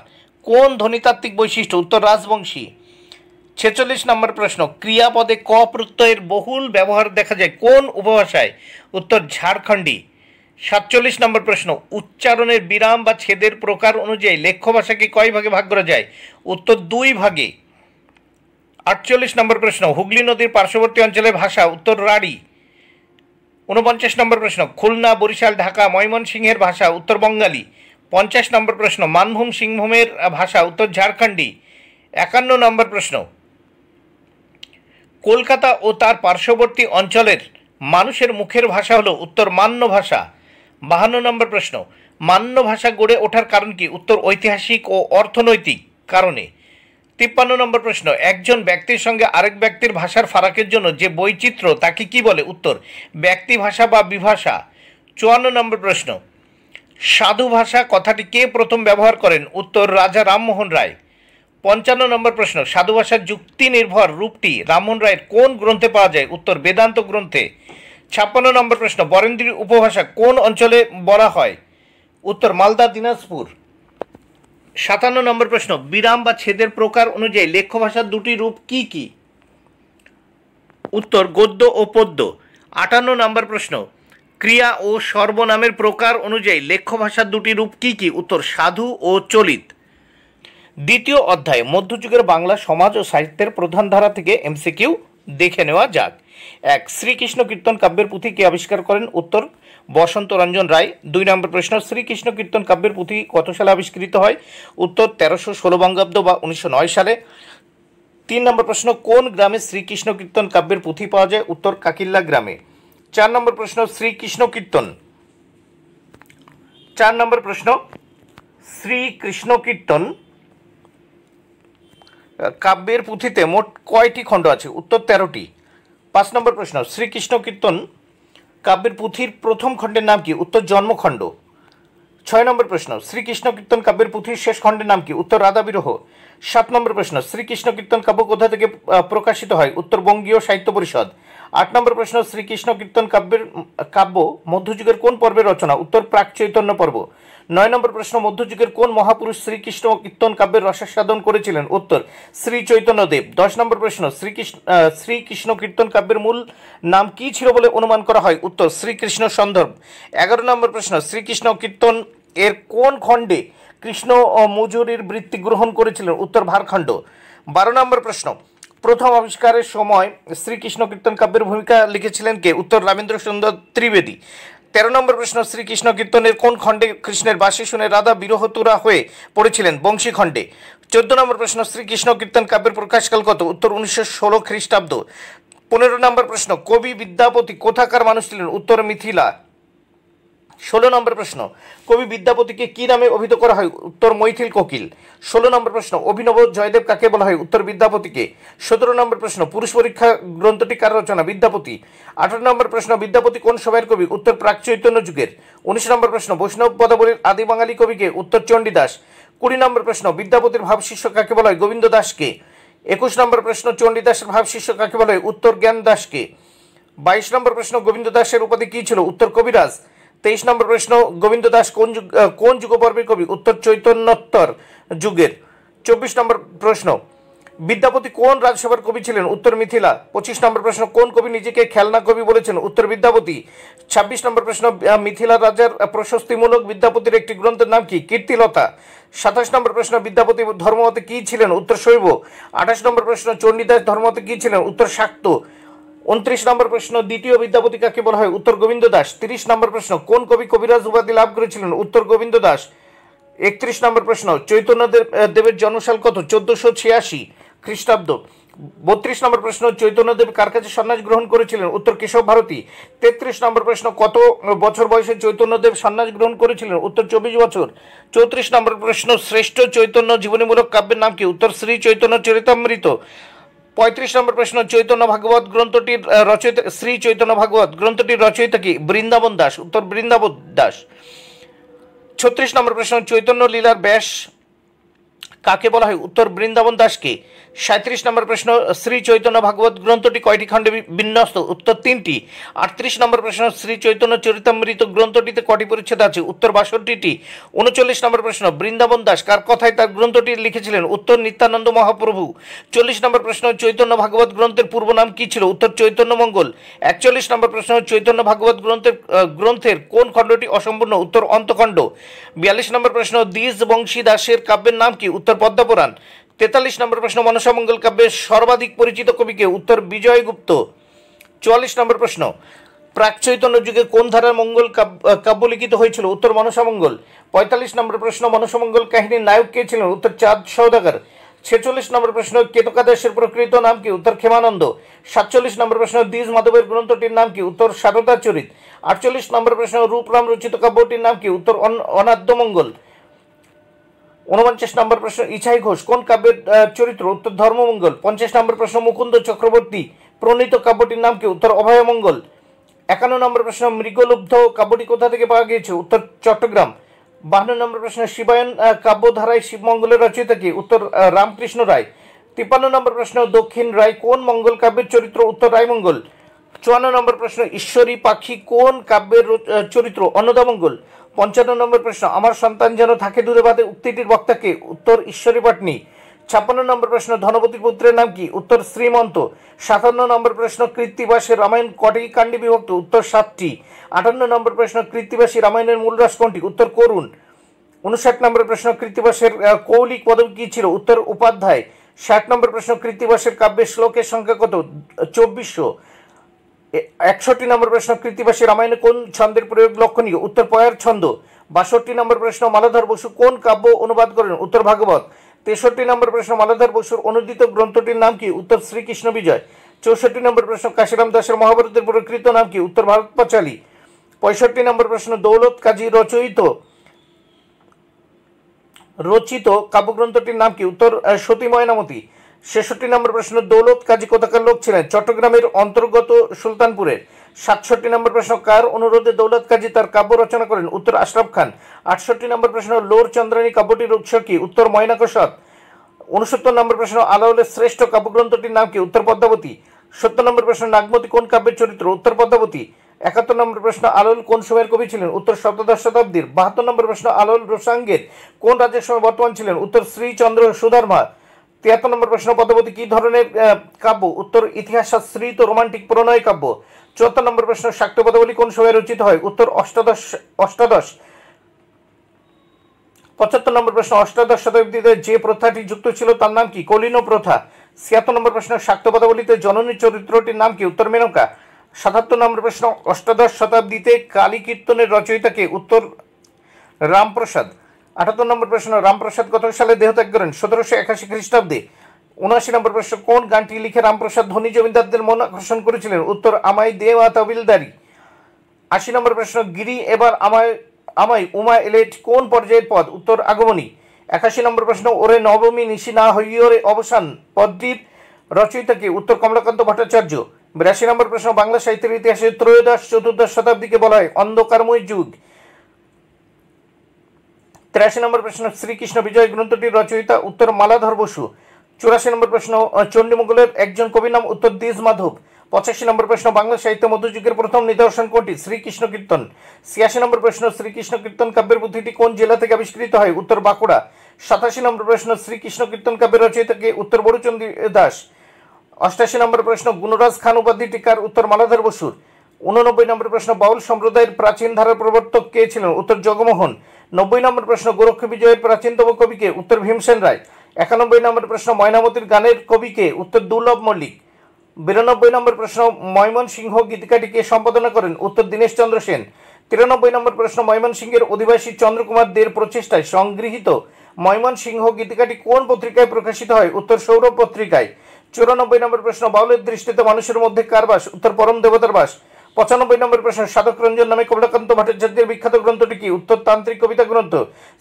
কোন ধ্বনিতাত্ত্বিক বৈশিষ্ট্য? উত্তর রাজবংশী। 46 নম্বর প্রশ্ন, ক্রিয়াপদে ক প্রত্যয়ের বহুল ব্যবহার দেখা যায় কোন উপভাষায়? উত্তর ঝাড়খণ্ডী। 47 নম্বর প্রশ্ন, উচ্চারণের বিরাম বা ছেদের প্রকার অনুযায়ী লেখ্য ভাষাকে কয় ভাগে ভাগ করা যায়? উত্তর দুই ভাগে। 48 নম্বর প্রশ্ন, হুগলি নদীর পার্শ্ববর্তী অঞ্চলের ভাষা? উত্তর রাঢ়ী। 49 নম্বর প্রশ্ন, খুলনা বরিশাল ঢাকা ময়মনসিংহের ভাষা? উত্তর বঙ্গালী। 50 নম্বর প্রশ্ন, মানভূম সিংভূমের ভাষা? উত্তর ঝাড়খণ্ডী। 51 নম্বর প্রশ্ন, কলকাতা ও তার পার্শ্ববর্তী অঞ্চলের মানুষের মুখের ভাষা হলো? উত্তর মান্য ভাষা। 52 নম্বর প্রশ্ন, মান্য ভাষা গড়ে ওঠার কারণ কি? উত্তর ঐতিহাসিক ও অর্থনৈতিক কারণে। 53 নম্বর প্রশ্ন, একজন ব্যক্তির সঙ্গে আরেক ব্যক্তির ভাষার ফারাকের জন্য যে বৈচিত্র্য তাকে কি বলে? উত্তর ব্যক্তি ভাষা বা বিভাষা। 54 নম্বর প্রশ্ন, সাধু ভাষা কথাটি কে প্রথম ব্যবহার করেন? উত্তর রাজা রামমোহন রায়। 55 নম্বর প্রশ্ন, সাধু ভাষার যুক্তি নির্ভর রূপটি রামমোহন রায়ের কোন গ্রন্থে পাওয়া যায়? উত্তর বেদান্ত গ্রন্থে। 56 নম্বর প্রশ্ন, বরেন্দ্রী উপভাষা কোন অঞ্চলে বলা হয়? উত্তর মালদা দিনাজপুর। 57 নম্বর প্রশ্ন, বিরাম বা ছেদের প্রকার অনুযায়ী লেখ্য ভাষার দুটি রূপ কি কি? উত্তর গদ্য ও পদ্য। 58 নম্বর প্রশ্ন, ক্রিয়া ও সর্বনামের প্রকার অনুযায়ী লেখ্য ভাষার দুটি রূপ কি কি? উত্তর সাধু ও চলিত। দ্বিতীয় অধ্যায় মধ্যযুগের বাংলা সমাজ ও সাহিত্যের প্রধান ধারা থেকে এমসিকিউ দেখে নেওয়া যাক। 1. শ্রীকৃষ্ণ কীর্তন কাব্যের পুঁথি কে আবিষ্কার করেন? উত্তর বসন্ত রঞ্জন রায়। 2 নম্বর প্রশ্ন, শ্রীকৃষ্ণ কীর্তন কাব্যের পুঁথি কত সালে আবিষ্কৃত হয়? উত্তর 1316 বঙ্গাব্দ বা 1909 সালে। 3 নম্বর প্রশ্ন, কোন গ্রামে শ্রীকৃষ্ণ কীর্তন কাব্যের পুঁথি পাওয়া যায়? উত্তর কাকিল্লা গ্রামে। 4 নম্বর প্রশ্ন, শ্রীকৃষ্ণ কীর্তন কাব্যের পুঁথিতে মোট কয়টি খণ্ড আছে? উত্তর 13টি। 5 নম্বর প্রশ্ন, শ্রীকৃষ্ণ কীর্তন কাব্যের পুঁথির প্রথম খণ্ডের নাম কি? উত্তর জন্মখণ্ড। 6 নম্বর প্রশ্ন, শ্রীকৃষ্ণ কীর্তন কাব্যের পুঁথির শেষ খণ্ডের নাম কি? উত্তর রাধা বিরহ। 7 নম্বর প্রশ্ন, শ্রীকৃষ্ণ কীর্তন কাব্য কোথা থেকে প্রকাশিত হয়? উত্তর বঙ্গীয় সাহিত্য পরিষদ। 8 নম্বর প্রশ্ন, শ্রীকৃষ্ণ কীর্তন কাব্য মধ্যযুগের কোন পর্বের রচনা? উত্তর প্রাক চৈতন্য পর্ব। 9 নম্বর প্রশ্ন, মধ্যযুগের কোন মহাপুরুষ শ্রীকৃষ্ণ কীর্তন কাব্যের রসাস্বাদন করেছিলেন? উত্তর শ্রী চৈতন্যদেব। 10 নম্বর প্রশ্ন, শ্রীকৃষ্ণ কীর্তন কাব্যের মূল নাম কি ছিল বলে অনুমান করা হয়? উত্তর শ্রীকৃষ্ণ সন্দর্ভ। 11 নম্বর প্রশ্ন, শ্রীকৃষ্ণ কীর্তন এর কোন খণ্ডে কৃষ্ণ মজুরির বৃত্তি গ্রহণ করেছিলেন? উত্তর ভারখণ্ড। 12 নম্বর প্রশ্ন, প্রথম আবিষ্কারের সময় শ্রীকৃষ্ণ কীর্তন কাব্যের ভূমিকা লিখেছিলেন কে? উত্তর রামেন্দ্র সুন্দর ত্রিবেদী। 13 নম্বর প্রশ্ন, শ্রীকৃষ্ণ কীর্তনের কোন খণ্ডে কৃষ্ণের বাঁশি শুনে রাধা বিরহতুরা হয়ে পড়েছিলেন? বংশী খণ্ডে। 14 নম্বর প্রশ্ন, শ্রীকৃষ্ণ কীর্তন কাব্যের প্রকাশকাল কত? উত্তর 1916 খ্রিস্টাব্দ। 15 নম্বর প্রশ্ন, কবি বিদ্যাপতি কোথাকার মানুষ ছিলেন? উত্তর মিথিলা। 16 নম্বর প্রশ্ন, কবি বিদ্যাপতিকে কি নামে অভিহিত করা হয়? উত্তর মৈথিল কোকিল। 16 নম্বর প্রশ্ন, অভিনব জয়দেব কাকে বলা হয়? উত্তর বিদ্যাপতিকে। 17 নম্বর প্রশ্ন, পুরুষ পরীক্ষা গ্রন্থটি কার রচনা? বিদ্যাপতি। 18 নম্বর প্রশ্ন, বিদ্যাপতি কোন সময়ের কবি? উত্তর প্রাক চৈতন্য যুগের। 19 নম্বর প্রশ্ন, বৈষ্ণব পদাবলীর আদি বাঙালি কবিকে? উত্তর চণ্ডীদাস। 20 নম্বর প্রশ্ন, বিদ্যাপতির ভাবশিষ্য কাকে বলা হয়? গোবিন্দ দাসকে। 21 নম্বর প্রশ্ন, চণ্ডীদাসের ভাবশিষ্য কাকে বলা হয়? উত্তর জ্ঞান দাসকে। 22 নম্বর প্রশ্ন, গোবিন্দ দাসের উপাধি কি ছিল? উত্তর কবিরাজ। 23 নম্বর প্রশ্ন, গোবিন্দ দাস কোন যুগপর্বের কবি? উত্তর চৈতন্যোত্তর যুগের। 24 নম্বর প্রশ্ন, বিদ্যাপতি কোন রাজসভার কবি ছিলেন? উত্তর মিথিলা। 25 নম্বর প্রশ্ন, কোন কবি নিজেকে খেলনা কবি বলেছেন? উত্তর বিদ্যাপতি। 26 নম্বর প্রশ্ন, মিথিলা রাজার প্রশস্তিমূলক বিদ্যাপতির একটি গ্রন্থের নাম কি? কীর্তিলতা। 27 নম্বর প্রশ্ন, বিদ্যাপতি ধর্মমতে কি ছিলেন? উত্তর শৈব। 28 নম্বর প্রশ্ন, চণ্ডীদাস ধর্মমতে কি ছিলেন? উত্তর শাক্ত। 29 নম্বর প্রশ্ন, দ্বিতীয় বিদ্যাপতি কাকে বলা হয়? উত্তর গোবিন্দ দাস। 30 নম্বর প্রশ্ন, কোন কবি কবিরাজ উপাধি লাভ করেছিলেন? উত্তর গোবিন্দ দাস। 31 নম্বর প্রশ্ন, চৈতন্য দেবের জন্মসাল কত? 1486 খ্রিস্টাব্দ। 32 নম্বর প্রশ্ন, চৈতন্যদেব কার কাছে সন্ন্যাস গ্রহণ করেছিলেন? উত্তর কেশব ভারতী। 33 নম্বর প্রশ্ন, কত বছর বয়সে চৈতন্যদেব সন্ন্যাস গ্রহণ করেছিলেন? উত্তর 24 বছর। 34 নম্বর প্রশ্ন, শ্রেষ্ঠ চৈতন্য জীবনীমূলক কাব্যের নাম কি? উত্তর শ্রী চৈতন্য চরিতামৃত। 35 নম্বর প্রশ্ন, চৈতন্য ভাগবত গ্রন্থটির রচয়িতা, শ্রী চৈতন্য ভাগবত গ্রন্থটির রচয়িতা কি? বৃন্দাবন দাস। উত্তর বৃন্দাবন দাস। 36 নম্বর প্রশ্ন, চৈতন্য লীলার ব্যাস কাকে বলা হয়? উত্তর বৃন্দাবন দাসকে। 37 নম্বর প্রশ্ন, শ্রী চৈতন্য ভাগবত গ্রন্থটি কয়টি খণ্ডে বিন্যস্ত? উত্তর 3টি। 38 নম্বর প্রশ্ন, শ্রী চৈতন্য চরিতামৃত গ্রন্থটিতে কটি পরিচ্ছেদ আছে? উত্তর 62টি। 39 নম্বর প্রশ্ন, বৃন্দাবন দাস কার কথায় তার গ্রন্থটি লিখেছিলেন? উত্তর নিত্যানন্দ মহাপ্রভু। 40 নম্বর প্রশ্ন, চৈতন্য ভাগবত গ্রন্থের পূর্ব নাম কি ছিল? উত্তর চৈতন্য মঙ্গল। 41 নম্বর প্রশ্ন, চৈতন্য ভাগবত গ্রন্থের কোন খণ্ডটি অসম্পূর্ণ? উত্তর অন্তখণ্ড। 42 নম্বর প্রশ্ন, দ্বিজ বংশী দাসের কাব্যের নাম কি? উত্তর পদ্মপুরাণ। 43 নম্বর প্রশ্ন, মনসামঙ্গল কাব্যের সর্বাধিক পরিচিত কবিকে? উত্তর বিজয়গুপ্ত। 44 নম্বর প্রশ্ন, প্রাক চৈতন্য যুগে কোন ধারার মঙ্গল কাব্য লিখিত হয়েছিল? উত্তর মনসামঙ্গল। 45 নম্বর প্রশ্ন, মনসামঙ্গল কাহিনীর নায়ক কে ছিলেন? উত্তর চাঁদ সওদাগর। 46 নম্বর প্রশ্ন, কেতকাদাসের প্রকৃত নাম কি? উত্তর ক্ষেমানন্দ। 47 নম্বর প্রশ্ন, দ্বিজ মাধবের গ্রন্থটির নাম কি? উত্তর সারদা চরিত। 48 নম্বর প্রশ্ন, রূপরাম রচিত কাব্যটির নাম কি? উত্তর অনাদ্যমঙ্গল। 49 নম্বর প্রশ্ন, ইছাই ঘোষ কোন কাব্যের চরিত্র? উত্তর ধর্মমঙ্গল। 50 নম্বর প্রশ্ন, মুকুন্দ চক্রবর্তী প্রণীত কাব্যটির নাম কি? উত্তর অভয়মঙ্গল। 51 নম্বর প্রশ্ন, মৃগলুব্ধ কাব্যটি কোথা থেকে পাওয়া গিয়েছে? উত্তর চট্টগ্রাম। 52 নম্বর প্রশ্ন, শিবায়ন কাব্যধারায় শিবমঙ্গলের রচয়িতা কি? উত্তর রামকৃষ্ণ রায়। 53 নম্বর প্রশ্ন, দক্ষিণ রায় কোন মঙ্গল কাব্যের চরিত্র? উত্তর রায়মঙ্গল। 54 নম্বর প্রশ্ন, ঈশ্বরী পাখি কোন কাব্যের চরিত্র? অন্নদামঙ্গল। 55 নম্বর প্রশ্ন, আমার সন্তান যেন থাকে দুধে ভাতে উক্তিটির বক্তাকে? উত্তর ঈশ্বরী পাটনি। 56 নম্বর প্রশ্ন, ধনপতির পুত্রের নাম কি? উত্তর শ্রীমন্ত। 57 নম্বর প্রশ্ন, কৃত্তিবাসের রামায়ণ কটি কাণ্ডে বিভক্ত? উত্তর 7টি। 58 নম্বর প্রশ্ন, কৃত্তিবাসী রামায়ণের মূল রস কোনটি? উত্তর করুণ। 59 নম্বর প্রশ্ন, কৃত্তিবাসের কৌলিক পদবী কি ছিল? উত্তর উপাধ্যায়। 60 নম্বর প্রশ্ন, কৃত্তিবাসের কাব্যের শ্লোকের সংখ্যা কত? 2400। 61 নম্বর প্রশ্ন, কৃত্তিবাসী রামায়ণে কোন ছন্দের প্রয়োগ লক্ষণীয়? উত্তর পয়ার ছন্দ। 62 নম্বর প্রশ্ন, মালাধর বসু কোন কাব্য অনুবাদ করেন? উত্তর ভাগবত। 63 নম্বর প্রশ্ন, মালাধর বসুর অনুদিত গ্রন্থটির নাম কি? উত্তর শ্রীকৃষ্ণ বিজয়। 64 নম্বর প্রশ্ন, কাশীরাম দাসের মহাভারতের প্রকৃত নাম কি? উত্তর ভারত পাঁচালী। 65 নম্বর প্রশ্ন, দৌলত কাজী রচিত কাব্যগ্রন্থটির নাম কি? উত্তর সতী ময়নামতি। 66 নম্বর প্রশ্ন, দৌলত কাজী কোথাকার লোক ছিলেন? চট্টগ্রামের অন্তর্গত সুলতানপুরের। 67 নম্বর প্রশ্ন, কার অনুরোধে দৌলত কাজী তার কাব্য রচনা করেন? উত্তর আশরাফ খান। 68 নম্বর প্রশ্ন, লোর চন্দ্রানী কাব্যটির উৎস কি? উত্তর ময়নাকশত। 69 নম্বর প্রশ্ন, আলাওলের শ্রেষ্ঠ কাব্যগ্রন্থটির নাম কি? উত্তর পদ্মাবতী। 70 নম্বর প্রশ্ন, নাগমতী কোন কাব্যের চরিত্র? উত্তর পদ্মাবতী। 71 নম্বর প্রশ্ন, আলাওল কোন সময়ের কবি ছিলেন? উত্তর সপ্তদশ শতাব্দীর। 72 নম্বর প্রশ্ন, আলাওল রোসাঙ্গের কোন রাজ্যের সময় বর্তমান ছিলেন? উত্তর শ্রীচন্দ্র সুধর্মা। 73 নম্বর প্রশ্ন, পদ্মাবতী কি ধরনের কাব্য? উত্তর ইতিহাস শাস্ত্রিত রোমান্টিক প্রণয় কাব্য। 74 নম্বর প্রশ্ন, শাক্ত পদাবলী কোন সময়ে রচিত হয়? উত্তর অষ্টাদশ। 75 নম্বর প্রশ্ন, অষ্টাদশ শতাব্দীতে যে প্রথাটি যুক্ত ছিল তার নাম কি? কলিন প্রথা। 76 নম্বর প্রশ্ন, শাক্ত পদাবলীতে জননী চরিত্রটির নাম কি? উত্তর মেনকা। 77 নম্বর প্রশ্ন, অষ্টাদশ শতাব্দীতে কালী কীর্তনের রচয়িতাকে? উত্তর রামপ্রসাদ। 78 নম্বর প্রশ্ন, রামপ্রসাদ কত সালে দেহত্যাগ করেন? 1781 খ্রিস্টাব্দে। 79 নম্বর প্রশ্ন, কোন গানটি লিখে রামপ্রসাদ ধনী জমিদারদের মন আকর্ষণ করেছিলেন? উত্তর আমায় দেওয়া তবিলদারি। 80 নম্বর প্রশ্ন, গিরি এবার আমায় উমা এলেট কোন পর্যায়ের পদ? উত্তর আগমনী। 81 নম্বর প্রশ্ন, ওরে নবমী নিশি না হইয়রে অবসান পদটির রচয়িতাকে? উত্তর কমলাকান্ত ভট্টাচার্য। 82 নম্বর প্রশ্ন, বাংলা সাহিত্যের ইতিহাসে ত্রয়োদশ চতুর্দশ শতাব্দীকে বলা হয় অন্ধকারময় যুগ। 83 নম্বর প্রশ্ন, শ্রীকৃষ্ণ বিজয় গ্রন্থটির রচয়িতা? উত্তর মালাধর বসু। 84 নম্বর প্রশ্ন, চণ্ডীমঙ্গলের একজন কবির নাম? উত্তর দ্বিজ মাধব। 85 নম্বর প্রশ্ন, বাংলা সাহিত্য মধ্যযুগের প্রথম নিদর্শন কোনটি? শ্রীকৃষ্ণ কীর্তন। 86 নম্বর প্রশ্ন, শ্রীকৃষ্ণ কীর্তন কাব্যের পুঁথিটি কোন জেলা থেকে আবিষ্কৃত হয়? উত্তর বাঁকুড়া। 87 নম্বর প্রশ্ন, শ্রীকৃষ্ণ কীর্তন কাব্যের রচয়িতাকে? উত্তর বড়ুচন্দ্রী দাস। 88 নম্বর প্রশ্ন, গুণরাজ খান উপাধিটি কার? উত্তর মালাধর বসুর। 89 নম্বর প্রশ্ন, বাউল সম্প্রদায়ের প্রাচীন ধারার প্রবর্তক কে ছিলেন? উত্তর জগমোহন। 90 নম্বর প্রশ্ন, গোরক্ষ বিজয়ের প্রাচীনতম কবিকে? উত্তর ভীমসেন রায়। 91 নম্বর প্রশ্ন, ময়নামতির গানের কবিকে? উত্তর দুর্লভ মল্লিক। 92 নম্বর প্রশ্ন, ময়মনসিংহ গীতিকাটিকে সম্পাদনা করেন? উত্তর দীনেশ চন্দ্র সেন। 93 নম্বর প্রশ্ন, ময়মনসিংহের অধিবাসী চন্দ্রকুমার দের প্রচেষ্টায় সংগৃহীত ময়মনসিংহ গীতিকাটি কোন পত্রিকায় প্রকাশিত হয়? উত্তর সৌরভ পত্রিকায়। 94 নম্বর প্রশ্ন, বাউলের দৃষ্টিতে মানুষের মধ্যে কার বাস? উত্তর পরম দেবতার বাস। 95 নম্বর প্রশ্ন, সাধক রঞ্জন নামে কমলাকান্ত ভট্টাচার্যের বিখ্যাত গ্রন্থটি কি? উত্তর তান্ত্রিক কবিতা গ্রন্থ।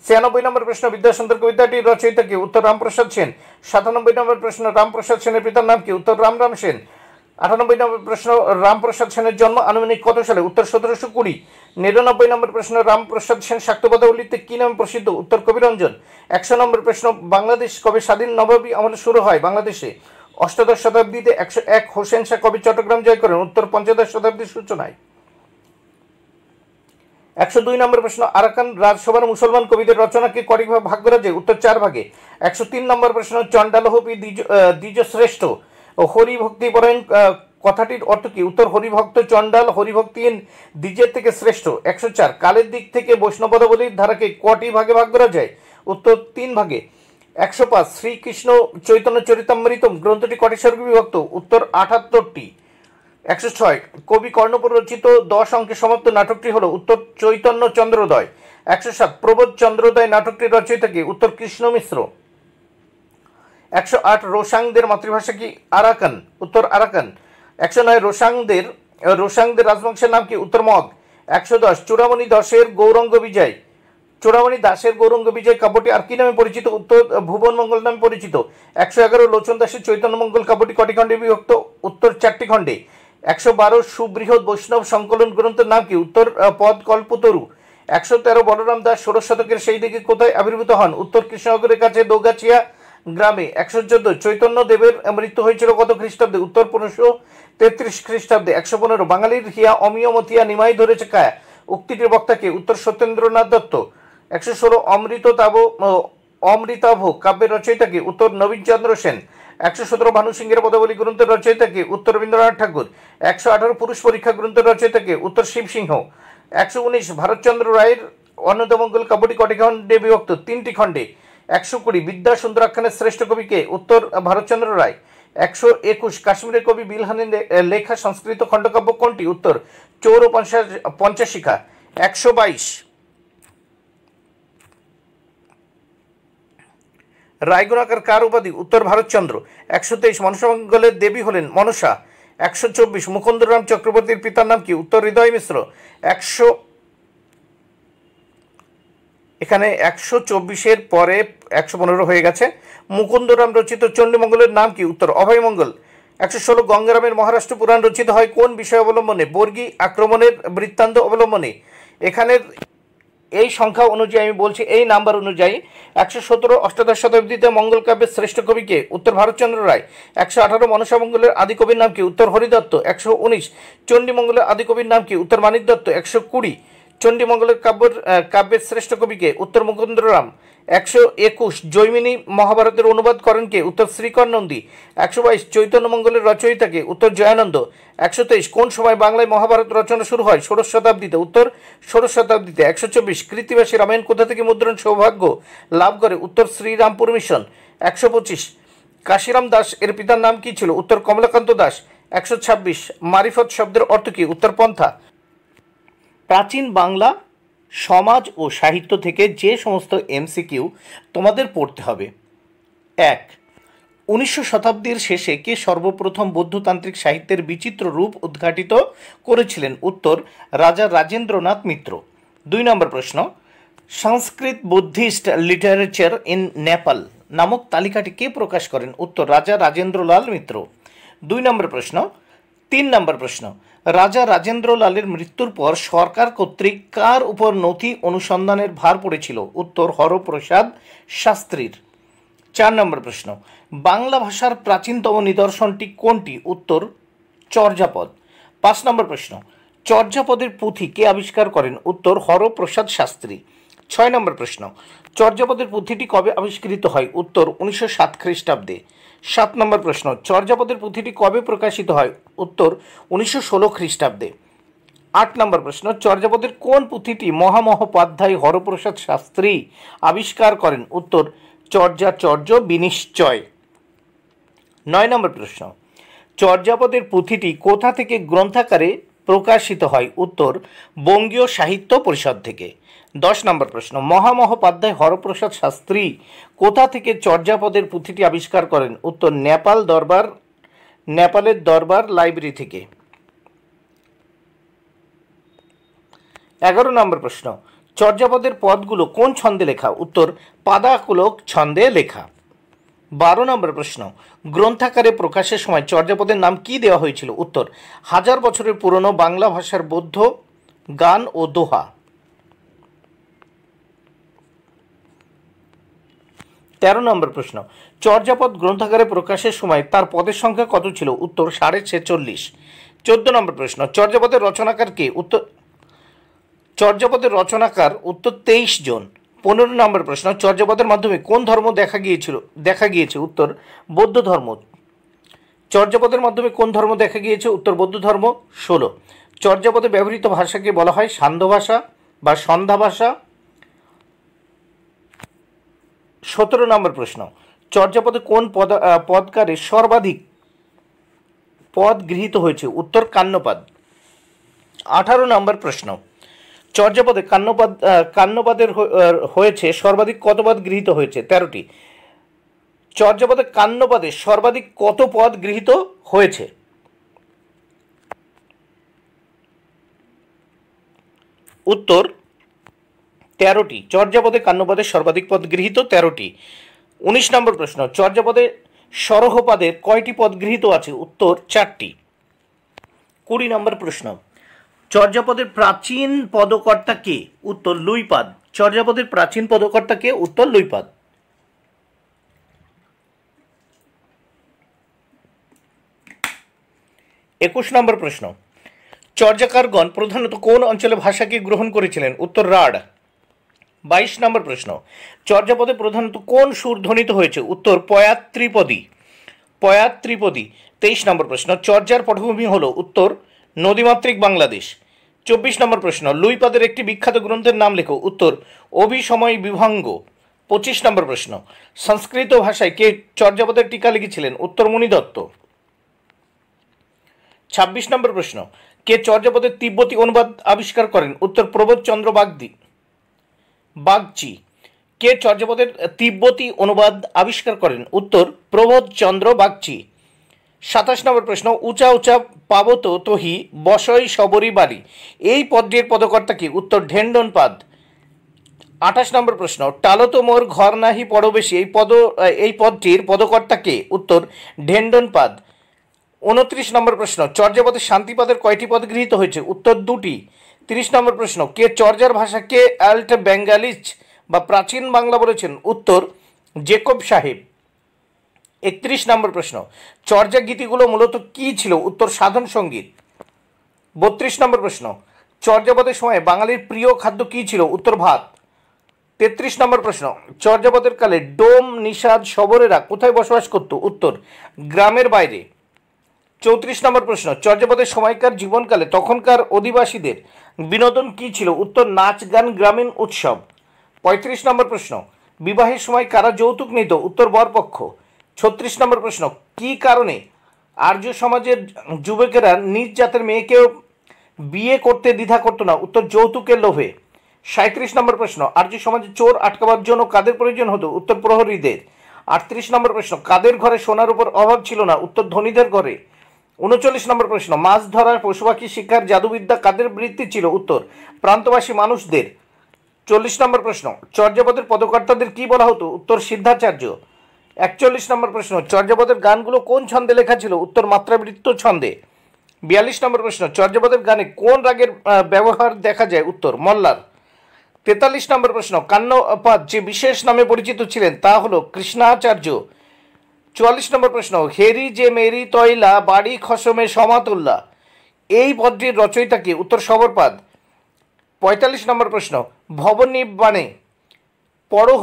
96 নম্বর প্রশ্ন, বিদ্যাসুন্দর কবিতাটির রচয়িতা কি? উত্তর রামপ্রসাদ সেন। 97 নম্বর প্রশ্ন, রামপ্রসাদ সেনের পিতার নাম কি? উত্তর রামরাম সেন। 98 নম্বর প্রশ্ন, রামপ্রসাদ সেনের জন্ম আনুমানিক কত সালে? উত্তর 1720। 99 নম্বর প্রশ্ন, রামপ্রসাদ সেন শাক্তপদাবলিতে কি নামে প্রসিদ্ধ? উত্তর কবিরঞ্জন। 100 নম্বর প্রশ্ন, বাংলাদেশ কবে স্বাধীন নবাবী আমলে শুরু হয় বাংলাদেশে? অষ্টাদশ শতাব্দীতে। 101 হোসেন শাহ কবে চট্টগ্রাম জয় করেন? উত্তর পঞ্চদশ শতাব্দীর সূচনায়। 102 নম্বর প্রশ্ন, আরাকান রাজসভার মুসলমান কবিদের রচনাকে কটি ভাগ করা যায়? উত্তর 4 ভাগে। 103 নম্বর প্রশ্ন, চণ্ডালহপি দ্বিজ শ্রেষ্ঠ হরিভক্তি পরায়ণ কথাটির অর্থ কি? উত্তর হরিভক্ত চণ্ডাল হরিভক্তিহীন দ্বিজের থেকে শ্রেষ্ঠ। 104 কালের দিক থেকে বৈষ্ণবপদাবলীর ধারাকে কটি ভাগে ভাগ করা যায়? উত্তর 3 ভাগে। 105 শ্রীকৃষ্ণ চৈতন্য চরিতামৃতম গ্রন্থটি কটি সর্গে বিভক্ত? উত্তর 78টি। 106 কবি কর্ণপুর রচিত 10 অঙ্কে সমাপ্ত নাটকটি হলো? উত্তর চৈতন্য চন্দ্রোদয়। 107 প্রবোধ চন্দ্রোদয় নাটকটির রচয়িতা কি? উত্তর কৃষ্ণ মিশ্র। 108 রোসাংদের মাতৃভাষা কি? আরাকান। উত্তর আরাকান। 109 রোসাংদের রাজবংশের নাম কি? উত্তর মগ। 110 চূড়ামণি দাসের গৌরঙ্গ বিজয় কাব্যটি আর কি নামে পরিচিত? উত্তর ভুবন মঙ্গল নামে পরিচিত। 111 লোচন দাসের চৈতন্য মঙ্গল কাব্যটি কটি খণ্ডে বিভক্ত? উত্তর 4টি খণ্ডে। 112 সুবৃহৎ বৈষ্ণব সংকলন গ্রন্থের নাম কি? উত্তর পদ কল্পতরু। 113 বলরাম দাস ষোড়শ শতকের সেই দিকে কোথায় আবির্ভূত হন? উত্তর কৃষ্ণনগরের কাছে দৌগাছিয়া গ্রামে। 114 চৈতন্য দেবের মৃত্যু হয়েছিল কত খ্রিস্টাব্দে? উত্তর 1533 খ্রিস্টাব্দে। 115 বাঙালির হিয়া অমিয় মতিয়া নিমাই ধরেছে কায়া উক্তিটির বক্তা কে? উত্তর সত্যেন্দ্রনাথ দত্ত। 116 অমৃতাভ কাব্যের রচয়িতা কে? উত্তর নবীনচন্দ্র সেন। 117 ভানু সিংহের পদাবলী গ্রন্থের রচয়িতা কে? উত্তর রবীন্দ্রনাথ ঠাকুর। 118 পুরুষ পরীক্ষা গ্রন্থের রচয়িতা কে? উত্তর শিব সিংহ। 119 ভারতচন্দ্র রায়ের অন্নদামঙ্গল কাব্যটি কটি খণ্ডে বিভক্ত? 3টি খণ্ডে। 120 বিদ্যা সুন্দরাখ্যানের শ্রেষ্ঠ কবি কে? উত্তর ভারতচন্দ্র রায়। 121 কাশ্মীরের কবি বিলহানের লেখা সংস্কৃত খণ্ডকাব্য কোনটি? উত্তর চৌর পঞ্চাশিখা। 122 রায়গুণাকার কার উপাধি? উত্তর ভারতচন্দ্র। 123 মনসামঙ্গলের দেবী হলেন মনসা। 124 মুকুন্দরাম চক্রবর্তীর পিতার নাম কি? উত্তর হৃদয় মিশ্র। 124 পরে 115 হয়ে গেছে। মুকুন্দরাম রচিত চণ্ডীমঙ্গলের নাম কি? উত্তর অভয়মঙ্গল। 116 গঙ্গারামের মহারাষ্ট্র পুরাণ রচিত হয় কোন বিষয় অবলম্বনে? বর্গী আক্রমণের বৃত্তান্ত অবলম্বনে। এখানের এই সংখ্যা অনুযায়ী আমি বলছি, এই নাম্বার অনুযায়ী 117 অষ্টাদশ শতাব্দীতে মঙ্গল কাব্যের শ্রেষ্ঠ কবি কে? উত্তর ভারতচন্দ্র রায়। 118 মনসামঙ্গলের আদিকবির নাম কি? উত্তর হরিদত্ত। 119 চণ্ডীমঙ্গলের আদিকবির নাম কি? উত্তর মানিক দত্ত। 120 চণ্ডীমঙ্গলের কাব্যের শ্রেষ্ঠ কবি কে? উত্তর মুকুন্দরাম। 121 জৈমিনী মহাভারতের অনুবাদ করেন কে? উত্তর শ্রীকর নন্দী। 122 চৈতন্য মঙ্গলের রচয়িতা কে? উত্তর জয়ানন্দ। 123 কোন সময় বাংলায় মহাভারত রচনা শুরু হয়? ষোড়শ শতাব্দীতে। উত্তর ষোড়শ শতাব্দীতে। 124 কৃত্তিবাসী রামায়ণ কোথা থেকে মুদ্রণ সৌভাগ্য লাভ করে? উত্তর শ্রীরামপুর মিশন। 125 কাশিরাম দাস এর পিতার নাম কি ছিল? উত্তর কমলাকান্ত দাস। 126 মারিফত শব্দের অর্থ কি? উত্তর পন্থা। প্রাচীন বাংলা সমাজ ও সাহিত্য থেকে যে সমস্ত এমসিকিউ তোমাদের পড়তে হবে। 1 19 শতাব্দীর শেষে কে সর্বপ্রথম বৌদ্ধতান্ত্রিক সাহিত্যের বিচিত্র রূপ উদ্ঘাটিত করেছিলেন? উত্তর রাজা রাজেন্দ্রনাথ মিত্র। 2 নম্বর প্রশ্ন, সংস্কৃত বুদ্ধিস্ট লিটারেচার ইন নেপাল নামক তালিকাটি কে প্রকাশ করেন? উত্তর রাজা রাজেন্দ্রলাল মিত্র। 2 নম্বর প্রশ্ন। 3 নম্বর প্রশ্ন, রাজা রাজেন্দ্রলালের মৃত্যুর পর সরকার কর্তৃক কার উপর নথি অনুসন্ধানের ভার পড়েছিল? উত্তর হরপ্রসাদ শাস্ত্রীর। 4 নম্বর প্রশ্ন, বাংলা ভাষার প্রাচীনতম নিদর্শনটি কোনটি? উত্তর চর্যাপদ। 5 নম্বর প্রশ্ন, চর্যাপদের পুঁথি কে আবিষ্কার করেন? উত্তর হরপ্রসাদ শাস্ত্রী। 6 নম্বর প্রশ্ন, চর্যাপদের পুঁথিটি কবে আবিষ্কৃত হয়? উত্তর 1907 খ্রিস্টাব্দে। 7 নম্বর প্রশ্ন, চর্যাপদের পুঁথিটি কবে প্রকাশিত হয়? উত্তর 1916 খ্রিস্টাব্দে। 8 নম্বর প্রশ্ন, চর্যাপদের কোন পুঁথিটি মহামহোপাধ্যায় হরপ্রসাদ শাস্ত্রী আবিষ্কার করেন? উত্তর চর্যাচর্য বিনিশ্চয়। 9 নম্বর প্রশ্ন, চর্যাপদের পুঁথিটি কোথা থেকে গ্রন্থাকারে প্রকাশিত হয়? উত্তর বঙ্গীয় সাহিত্য পরিষদ থেকে। 10 নম্বর প্রশ্ন, মহামহোপাধ্যায় হরপ্রসাদ শাস্ত্রী কোথা থেকে চর্যাপদের পুঁথিটি আবিষ্কার করেন? উত্তর নেপাল দরবার নেপালের দরবার লাইব্রেরি থেকে। 11 নম্বর প্রশ্ন, চর্যাপদের পদগুলো কোন ছন্দে লেখা? উত্তর পাদাকুলক ছন্দে লেখা। 12 নম্বর প্রশ্ন, গ্রন্থাকারে প্রকাশের সময় চর্যাপদের নাম কি দেওয়া হয়েছিল? উত্তর হাজার বছরের পুরনো বাংলা ভাষার বৌদ্ধ গান ও দোহা। 13 নম্বর প্রশ্ন, চর্যাপদ গ্রন্থাকারে প্রকাশের সময় তার পদের সংখ্যা কত ছিল? উত্তর 46.5। 14 নম্বর প্রশ্ন, চর্যাপদের রচনাকার কে? উত্তর চর্যাপদের রচনাকার উত্তর 23 জন। 15 নম্বর প্রশ্ন, চর্যাপদের মাধ্যমে কোন ধর্ম দেখা গিয়েছে? উত্তর বৌদ্ধ ধর্ম। চর্যাপদের মাধ্যমে কোন ধর্ম দেখা গিয়েছে? উত্তর বৌদ্ধ ধর্ম। 16, চর্যাপদে ব্যবহৃত ভাষাকে বলা হয় সান্ধ্য ভাষা বা সন্ধ্যা ভাষা। 17 নম্বর প্রশ্ন, চর্যাপদে কোন পদকারে সর্বাধিক পদ গৃহীত হয়েছে? উত্তর কান্নপাদ। 18 নম্বর প্রশ্ন, চর্যাপদে কান্নপাদের হয়েছে সর্বাধিক কত পদ গৃহীত হয়েছে? 13টি। চর্যাপদে কান্নপাদে সর্বাধিক কত পদ গৃহীত হয়েছে? উত্তর 13টি। চর্যাপদে কান্নপাদের সর্বাধিক পদ গৃহীত 13টি। 19 নম্বর প্রশ্ন, চর্যাপদে সরহপাদের কয়টি পদ গৃহীত আছে? উত্তর 4টি। 20 নম্বর প্রশ্ন, চর্যাপদের প্রাচীন পদকর্তা কে? উত্তর লুইপাদ। চর্যাপদের প্রাচীন পদকর্তা কে? উত্তর লুইপাদ। 21 নম্বর প্রশ্ন, চর্যাকারগণ প্রধানত কোন অঞ্চলে ভাষাকে গ্রহণ করেছিলেন? উত্তর রাঢ়। 22 নম্বর প্রশ্ন, চর্যাপদে প্রধানত কোন সুর ধ্বনিত হয়েছে? উত্তর পয়াত ত্রিপদী। 23 নম্বর প্রশ্ন, চর্যার পটভূমি হল? উত্তর নদীমাতৃক বাংলাদেশ। 24 নম্বর প্রশ্ন, লুইপাদের একটি বিখ্যাত গ্রন্থের নাম লেখো। উত্তর অভিসময় বিভঙ্গ। 25 নম্বর প্রশ্ন, সংস্কৃত ভাষায় কে চর্যাপদের টিকা লিখেছিলেন? উত্তর মুনিদত্ত। 26 নম্বর প্রশ্ন, কে চর্যাপদের তিব্বতী অনুবাদ আবিষ্কার করেন? উত্তর প্রবোধচন্দ্র বাগচি। কে চর্যাপদের তিব্বতী অনুবাদ আবিষ্কার করেন? উত্তর প্রবোধচন্দ্র বাগচি। 27 নম্বর প্রশ্ন, উঁচা উঁচা পাবত তহি বসই সবরি বাড়ি, এই পদটির পদকর্তা কি? উত্তর ঢেন্ডনপাদ। 28 নম্বর প্রশ্ন, টালত মোর ঘর নাহি পরবেশী, এই পদটির পদকর্তা কে? উত্তর ঢেন্ডনপাদ। 29 নম্বর প্রশ্ন, চর্যাপদে শান্তিপদের কয়টি পদ গৃহীত হয়েছে? উত্তর 2টি। 30 নম্বর প্রশ্ন, কে চর্যার ভাষাকে অ্যাল্ট বেঙ্গালিজ বা প্রাচীন বাংলা বলেছেন? উত্তর জেকব সাহেব। 31 নম্বর প্রশ্ন, চর্যা গীতিগুলো মূলত কি ছিল? উত্তর সাধন সঙ্গীত। 32 নম্বর প্রশ্ন, চর্যাপদের সময় বাঙালির প্রিয় খাদ্য কি ছিল? উত্তর ভাত। 33 নম্বর প্রশ্ন, চর্যাপদের কালে ডোম নিষাদ শবরেরা কোথায় বসবাস করত? উত্তর গ্রামের বাইরে। 34 নম্বর প্রশ্ন, চর্যাপদের সময়কার জীবনকালে তখনকার অধিবাসীদের বিনোদন কি ছিল? উত্তর নাচ গান গ্রামীণ উৎসব। 35 নম্বর প্রশ্ন, বিবাহের সময় কারা যৌতুক নিত? উত্তর বরপক্ষ। 36 নম্বর প্রশ্ন, কি কারণে আর্য সমাজের যুবকেরা নিজ জাতের মেয়েকেও বিয়ে করতে দ্বিধা করত না? উত্তর যৌতুকের লোভে। 37 নম্বর প্রশ্ন, আর্য সমাজে চোর আটকাবার জন্য কাদের প্রয়োজন হতো? উত্তর প্রহরীদের। 38 নম্বর প্রশ্ন, কাদের ঘরে সোনার উপর অভাব ছিল না? উত্তর ধনীদের ঘরে। 39 নম্বর প্রশ্ন, মাছ ধরার পশু পাখি শিকার জাদুবিদ্যা কাদের বৃত্তি ছিল? উত্তর প্রান্তবাসী মানুষদের। 40 নম্বর প্রশ্ন, চর্যাপদের পদকর্তাদের কি বলা হতো? উত্তর সিদ্ধাচার্য। 41 নম্বর প্রশ্ন, চর্যাপদের গানগুলো কোন ছন্দে লেখা ছিল? উত্তর মাত্রাবৃত্ত ছন্দে। 42 নম্বর প্রশ্ন, চর্যাপদের গানে কোন রাগের ব্যবহার দেখা যায়? উত্তর মল্লার। 43 নম্বর প্রশ্ন, কান্নপাদ যে বিশেষ নামে পরিচিত ছিলেন তা হলো কৃষ্ণাচার্য। 44 নম্বর প্রশ্ন, হেরি যে মেরি তৈলা বাড়ি খসমে সমাতুল্লা, এই পদটির রচয়িতা কি? উত্তর শবরপাদ। 45 নম্বর প্রশ্ন, ভবনির্বাণে পরহ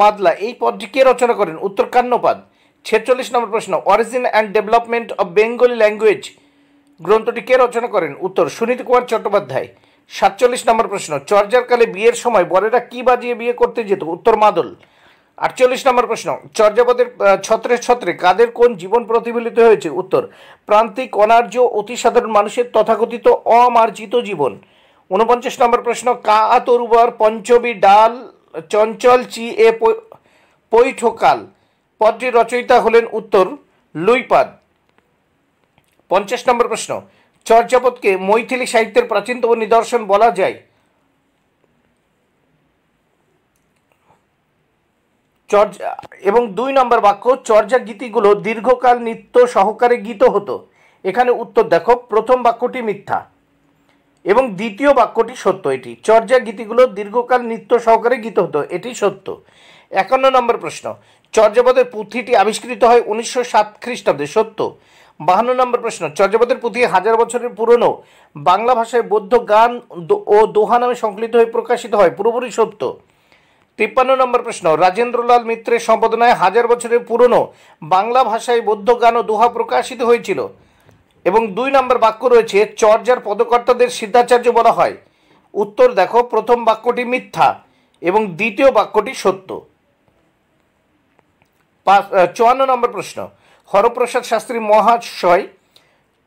মাদলা, এই পদটি কে রচনা করেন? উত্তর কান্নপাদ। 46 নম্বর প্রশ্ন, origin and development of Bengali language গ্রন্থটি কে রচনা করেন? উত্তর সুনীত কুমার চট্টোপাধ্যায়। 47 নম্বর প্রশ্ন, চর্যার কালে বিয়ের সময় বরেরা কি বাজিয়ে বিয়ে করতে যেত? উত্তর মাদল। 48 নম্বর প্রশ্ন, চর্যাপদের ছত্রে ছত্রে কাদের কোন জীবন প্রতিফলিত হয়েছে? উত্তর প্রান্তিক অনার্য অতি সাধারণ মানুষের তথাকথিত অমার্জিত জীবন। 49 নম্বর প্রশ্ন, কা তরুবর পঞ্চবী ডাল চঞ্চল চি এ পৈঠকাল, পদটির রচয়িতা হলেন? উত্তর লুইপাদ। 50 নম্বর প্রশ্ন, চর্যাপদকে মৈথিলী সাহিত্যের প্রাচীনতম নিদর্শন বলা যায়। এবং 2 নম্বর বাক্য, চর্যা গীতিগুলো দীর্ঘকাল নৃত্য সহকারে গীত হতো। এখানে উত্তর দেখো, প্রথম বাক্যটি মিথ্যা এবং দ্বিতীয় বাক্যটি সত্য। এটি চর্যা গীতিগুলো দীর্ঘকাল নৃত্য সহকারে গীত হতো, এটি সত্য। 51 নম্বর প্রশ্ন, চর্যাপদের পুঁথিটি আবিষ্কৃত হয় 1907 খ্রিস্টাব্দে, সত্য। 52 নম্বর প্রশ্ন, চর্যাপদের পুঁথি 1000 বছরের পুরনো, বাংলা ভাষায় বৌদ্ধ গান ও দোহা নামে সংকলিত হয়ে প্রকাশিত হয়, পুরোপুরি সত্য। 53 নম্বর প্রশ্ন, রাজেন্দ্রলাল মিত্রের সম্পাদনায় 1000 বছরের পুরনো বাংলা ভাষায় বৌদ্ধ গান ও দোহা প্রকাশিত হয়েছিল। এবং 2 নম্বর বাক্য রয়েছে, চর্যার পদকর্তাদের সিদ্ধাচার্য বলা হয়। উত্তর দেখো, প্রথম বাক্যটি মিথ্যা এবং দ্বিতীয় বাক্যটি সত্য। 54 নম্বর প্রশ্ন, হরপ্রসাদ শাস্ত্রী মহাশয়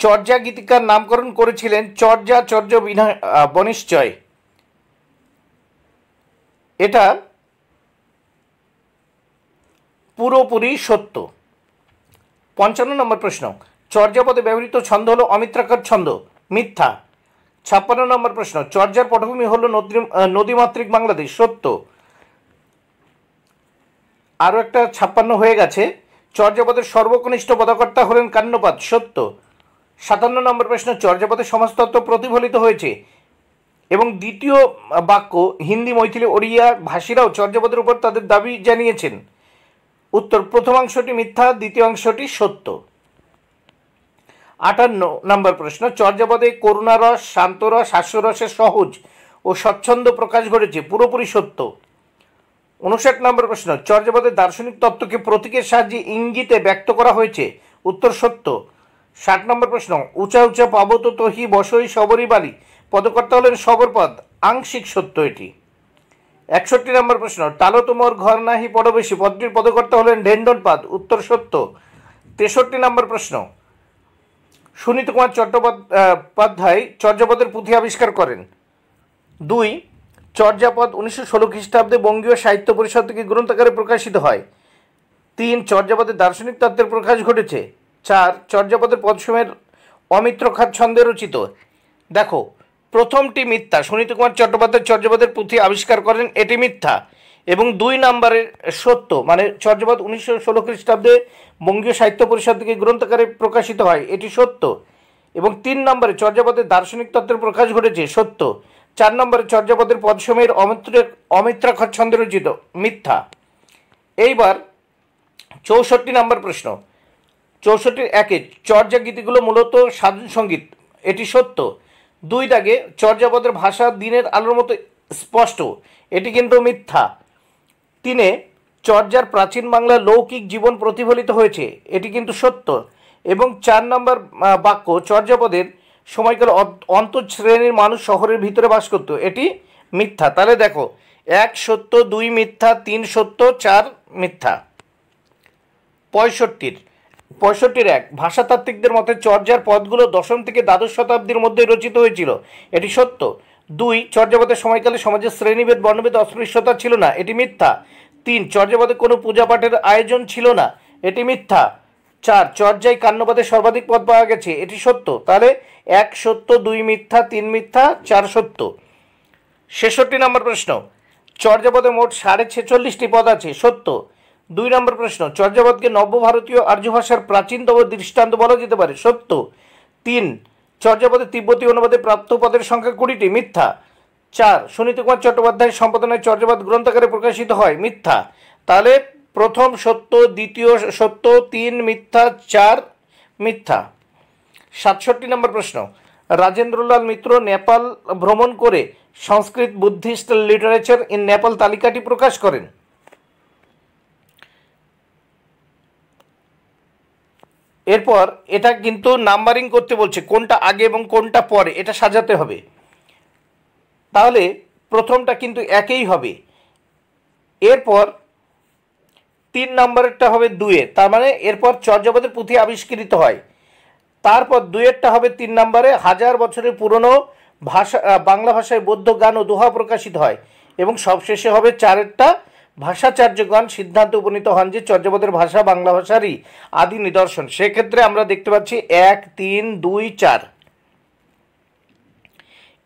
চর্যা গীতিকার নামকরণ করেছিলেন চর্যাচর্য বনিশ্চয়। এটা পুরোপুরি সত্য। 55 নম্বর প্রশ্ন, চর্যাপদে ব্যবহৃত ছন্দ হলো অমিত্রাক্ষর ছন্দ, মিথ্যা। 56 নম্বর প্রশ্ন, চর্যার পটভূমি হলো নদীমাতৃক বাংলাদেশ, সত্য। আরও একটা 56 হয়ে গেছে, চর্যাপদের সর্বকনিষ্ঠ পদকর্তা হলেন কান্যপাদ, সত্য। 57 নম্বর প্রশ্ন, চর্যাপদের সমাজতত্ত্ব প্রতিফলিত হয়েছে। এবং দ্বিতীয় বাক্য, হিন্দি মৈথিলি ওড়িয়া ভাষীরাও চর্যাপদের উপর তাদের দাবি জানিয়েছেন। উত্তর, প্রথমাংশটি মিথ্যা, দ্বিতীয় অংশটি সত্য। 58 নম্বর প্রশ্ন, চর্যাপদে করুণারস, শান্তরস, হাস্যরসের সহজ ও স্বচ্ছন্দ প্রকাশ ঘটেছে, পুরোপুরি সত্য। 59 নম্বর প্রশ্ন, চর্যাপদের দার্শনিক তত্ত্বকে প্রতীকের সাহায্যে ইঙ্গিতে ব্যক্ত করা হয়েছে, উত্তর সত্য। 60 নম্বর প্রশ্ন, উঁচা উঁচা পাবত তহি বসই সবরী বালি, পদকর্তা হলেন সবরপদ, আংশিক সত্য এটি। 61 নম্বর প্রশ্ন, টালো তোমার ঘর নাহি পরবেশী, পদটির পদকর্তা হলেন ঢেন্ডনপাদ, উত্তর সত্য। 63 নম্বর প্রশ্ন, সুনীত কুমার চট্টোপাধ্যায় চর্যাপদের পুঁথি আবিষ্কার করেন। 2, চর্যাপদ 1916 খ্রিস্টাব্দে বঙ্গীয় সাহিত্য পরিষদ থেকে গ্রন্থাকারে প্রকাশিত হয়। 3, চর্যাপদের দার্শনিক তত্ত্বের প্রকাশ ঘটেছে। 4, চর্যাপদের পদসমূহের অমিত্রক্ষর ছন্দে রচিত। দেখো, প্রথমটি মিথ্যা, সুনীত কুমার চট্টোপাধ্যায় চর্যাপদের পুঁথি আবিষ্কার করেন, এটি মিথ্যা। এবং 2 নম্বরের সত্য, মানে চর্যাপদ 1916 খ্রিস্টাব্দে বঙ্গীয় সাহিত্য পরিষদ থেকে গ্রন্থাকারে প্রকাশিত হয়, এটি সত্য। এবং 3 নম্বরে চর্যাপদের দার্শনিক তত্ত্বের প্রকাশ ঘটেছে, সত্য। 4 নম্বরে চর্যাপদের পদসমূহের অমিত্রাক্ষর ছন্দে রচিত, মিথ্যা। এইবার 64 নম্বর প্রশ্ন, 64-1, চর্যা গীতিগুলো মূলত সাধন সঙ্গীত, এটি সত্য। 2 দাগে, চর্যাপদের ভাষা দিনের আলোর মতো স্পষ্ট, এটি কিন্তু মিথ্যা। 3, চর্যার প্রাচীন বাংলার লৌকিক জীবন প্রতিফলিত হয়েছে, এটি কিন্তু সত্য। এবং 4 নম্বর বাক্য, চর্যাপদের সময়কাল অন্তঃ শ্রেণীর মানুষ শহরের ভিতরে বাস করত, এটি মিথ্যা। তাহলে দেখো, 1 সত্য, 2 মিথ্যা, 3 সত্য, 4 মিথ্যা। 65-1, ভাষাতাত্ত্বিকদের মতে চর্যার পদগুলো 10ম থেকে দ্বাদশ শতাব্দীর মধ্যে রচিত হয়েছিল, এটি সত্য। 2, চর্যাপদের সময়কালে সমাজের শ্রেণীভেদ বর্ণভেদ অস্পৃশ্যতা ছিল না, এটি মিথ্যা। 3, চর্যাপদে কোনো পূজাপাঠের আয়োজন ছিল না, এটি মিথ্যা। 4, চর্যায় কান্যপদে সর্বাধিক পদ পাওয়া গেছে, এটি সত্য। তাহলে 1 সত্য, 2 মিথ্যা, 3 মিথ্যা, 4 সত্য। 66 নম্বর প্রশ্ন, চর্যাপদে মোট 46.5টি পদ আছে, সত্য। 2 নম্বর প্রশ্ন, চর্যাপদকে নব্যভারতীয় আর্য ভাষার প্রাচীনতম দৃষ্টান্ত বলা যেতে পারে, সত্য। 3, চর্যাপদে তিব্বতী অনুবাদে প্রাপ্ত পদের সংখ্যা 20টি, মিথ্যা। 4, সুনীত কুমার চট্টোপাধ্যায়ের সম্পাদনায় চর্যাপদ গ্রন্থাকারে প্রকাশিত হয়, মিথ্যা। তাহলে প্রথম সত্য, দ্বিতীয় সত্য, 3 মিথ্যা, 4 মিথ্যা। 67 নম্বর প্রশ্ন, রাজেন্দ্রলাল মিত্র নেপাল ভ্রমণ করে সংস্কৃত বুদ্ধিস্ট লিটারেচার ইন নেপাল তালিকাটি প্রকাশ করেন। এরপর এটা কিন্তু নাম্বারিং করতে বলছে, কোনটা আগে এবং কোনটা পরে, এটা সাজাতে হবে। তাহলে প্রথমটা কিন্তু একই হবে, এরপর 3 নম্বরেরটা হবে 2-এ, তার মানে এরপর চর্যাপদের পুঁথি আবিষ্কৃত হয়। তারপর 2-এরটা হবে 3 নম্বরে, 1000 বছরের পুরনো বাংলা ভাষায় বৌদ্ধ গান ও দোহা প্রকাশিত হয়। এবং সবশেষে হবে 4-এরটা, ভাষাচার্যগণ সিদ্ধান্তে উপনীত হন যে চর্যাপদের ভাষা বাংলা ভাষারই আদি নিদর্শন। সেক্ষেত্রে আমরা দেখতে পাচ্ছি 1, 3, 2, 4।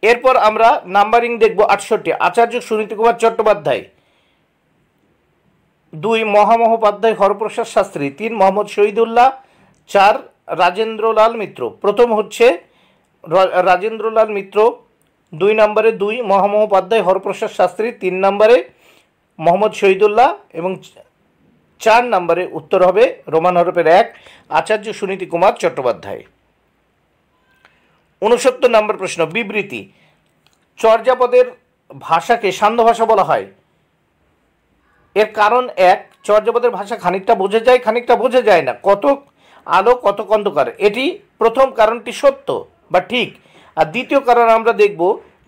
এরপর আমরা নাম্বারিং দেখব 68। আচার্য সুনীতি কুমার চট্টোপাধ্যায়, 2 মহামহোপাধ্যায় হরপ্রসাদ শাস্ত্রী, 3 মোহাম্মদ শহীদুল্লাহ, 4 রাজেন্দ্রলাল মিত্র। প্রথম হচ্ছে রাজেন্দ্রলাল মিত্র, 2 নম্বরে 2 মহামহোপাধ্যায় হরপ্রসাদ শাস্ত্রী, 3 নম্বরে মোহাম্মদ শহীদুল্লাহ এবং 4 নম্বরে উত্তর হবে রোমান হরফের 1 আচার্য সুনীতি কুমার চট্টোপাধ্যায়। 69 নম্বর প্রশ্ন, বিবৃতি। চর্যাপদের ভাষাকে সান্ধ্য ভাষা বলা হয়। এর কারণ 1, চর্যাপদের ভাষা খানিকটা বোঝা যায় খানিকটা বোঝা যায় না, কত আলো কত অন্ধকার। এটি প্রথম কারণটি সত্য বা ঠিক। আর দ্বিতীয় কারণ আমরা দেখব,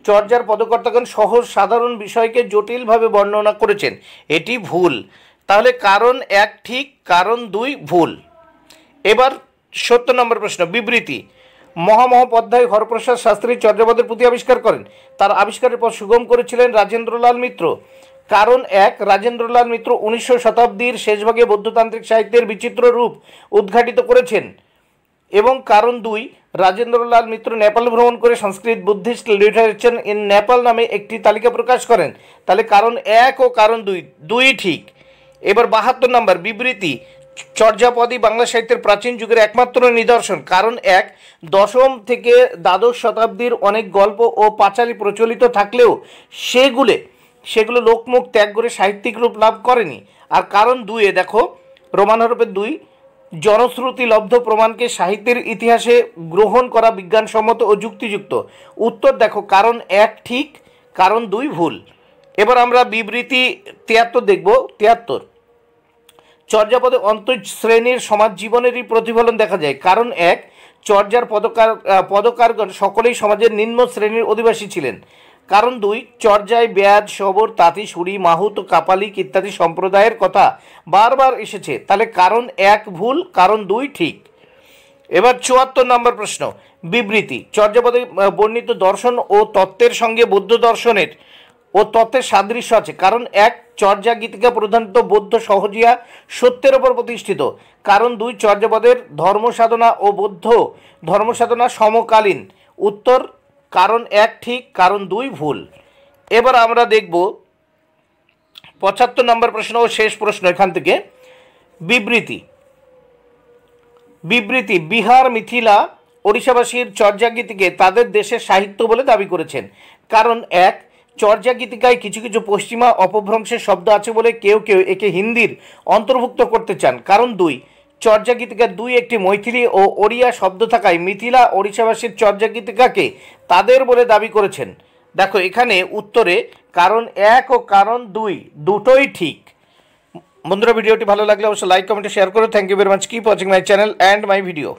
চর্যার পদকর্তাগণ সহজ সাধারণ বিষয়কে জটিলভাবে বর্ণনা করেছেন, এটি ভুল। তাহলে কারণ 1 ঠিক, কারণ 2 ভুল। এবার 70 নম্বর প্রশ্ন, বিবৃতি। মহামহোপাধ্যায় হরপ্রসাদ শাস্ত্রী চর্যাপদের পুঁথি আবিষ্কার করেন। তার আবিষ্কারের পর সুগম করেছিলেন রাজেন্দ্রলাল মিত্র। কারণ 1, রাজেন্দ্রলাল মিত্র 19 শতাব্দীর শেষভাগে বৌদ্ধতান্ত্রিক সাহিত্যের বিচিত্র রূপ উদ্ঘাটিত করেছেন। এবং কারণ 2, রাজেন্দ্রলাল মিত্র নেপাল ভ্রমণ করে সংস্কৃত বুদ্ধিস্ট লিটারেচার ইন নেপাল নামে একটি তালিকা প্রকাশ করেন। তাহলে কারণ 1 ও কারণ 2 ঠিক। এবার 72 নম্বর, বিবৃতি। চর্যাপদই বাংলা সাহিত্যের প্রাচীন যুগের একমাত্র নিদর্শন। কারণ 1, দশম থেকে দ্বাদশ শতাব্দীর অনেক গল্প ও পাঁচালী প্রচলিত থাকলেও সেগুলো লোকমুখ ত্যাগ করে সাহিত্যিক রূপ লাভ করেনি। আর কারণ 2 দেখো রোমান হরফের 2, জনশ্রুতি লব্ধ প্রমাণকে সাহিত্যের ইতিহাসে গ্রহণ করা বিজ্ঞানসম্মত ও যুক্তিযুক্ত। উত্তর দেখো কারণ 1 ঠিক, কারণ 2 ভুল। এবার আমরা বিবৃতি 73 দেখব। 73, চর্যাপদে অন্তঃশ্রেণীর সমাজ জীবনেরই প্রতিফলন দেখা যায়। কারণ 1, চর্যার পদকারগণ সকলেই সমাজের নিম্ন শ্রেণীর অধিবাসী ছিলেন। কারণ 2, চর্যায় ব্যাদ, শবর, তাঁতি, সুরি, মাহুত, কাপালিক ইত্যাদি সম্প্রদায়ের কথা বারবার এসেছে। তাহলে কারণ 1 ভুল, কারণ 2 ঠিক। এবার 74 নম্বর প্রশ্ন, বিবৃতি। চর্যাপদে বর্ণিত দর্শন ও তত্ত্বের সঙ্গে বৌদ্ধ দর্শনের ও তত্ত্বের সাদৃশ্য আছে। কারণ 1, চর্যা গীতিকা প্রধানত বৌদ্ধ সহজিয়া সত্যের ওপর প্রতিষ্ঠিত। কারণ 2, চর্যাপদের ধর্মসাধনা ও বৌদ্ধ ধর্মসাধনা সমকালীন। উত্তর কারণ 1 ঠিক, কারণ 2 ভুল। এবার আমরা দেখব 75 নম্বর প্রশ্ন ও শেষ প্রশ্ন এখান থেকে, বিবৃতি। বিহার, মিথিলা, ওড়িশাবাসীর চর্যা গীতিকে তাদের দেশের সাহিত্য বলে দাবি করেছেন। কারণ 1, চর্যা গীতিকায় কিছু কিছু পশ্চিমা অপভ্রংশের শব্দ আছে বলে কেউ কেউ একে হিন্দির অন্তর্ভুক্ত করতে চান। কারণ 2, চর্যা গীতিকার 2 একটি মৈথিলি ও ওড়িয়া শব্দ থাকায় মিথিলা ওড়িশাবাসীর চর্যা গীতিকাকে তাদের বলে দাবি করেছেন। দেখো এখানে উত্তরে কারণ 1 ও কারণ 2 দুটোই ঠিক। বন্ধুরা, ভিডিওটি ভালো লাগলে অবশ্যই লাইক কমেন্টে শেয়ার করো। Thank you very much. Keep watching my channel and my video.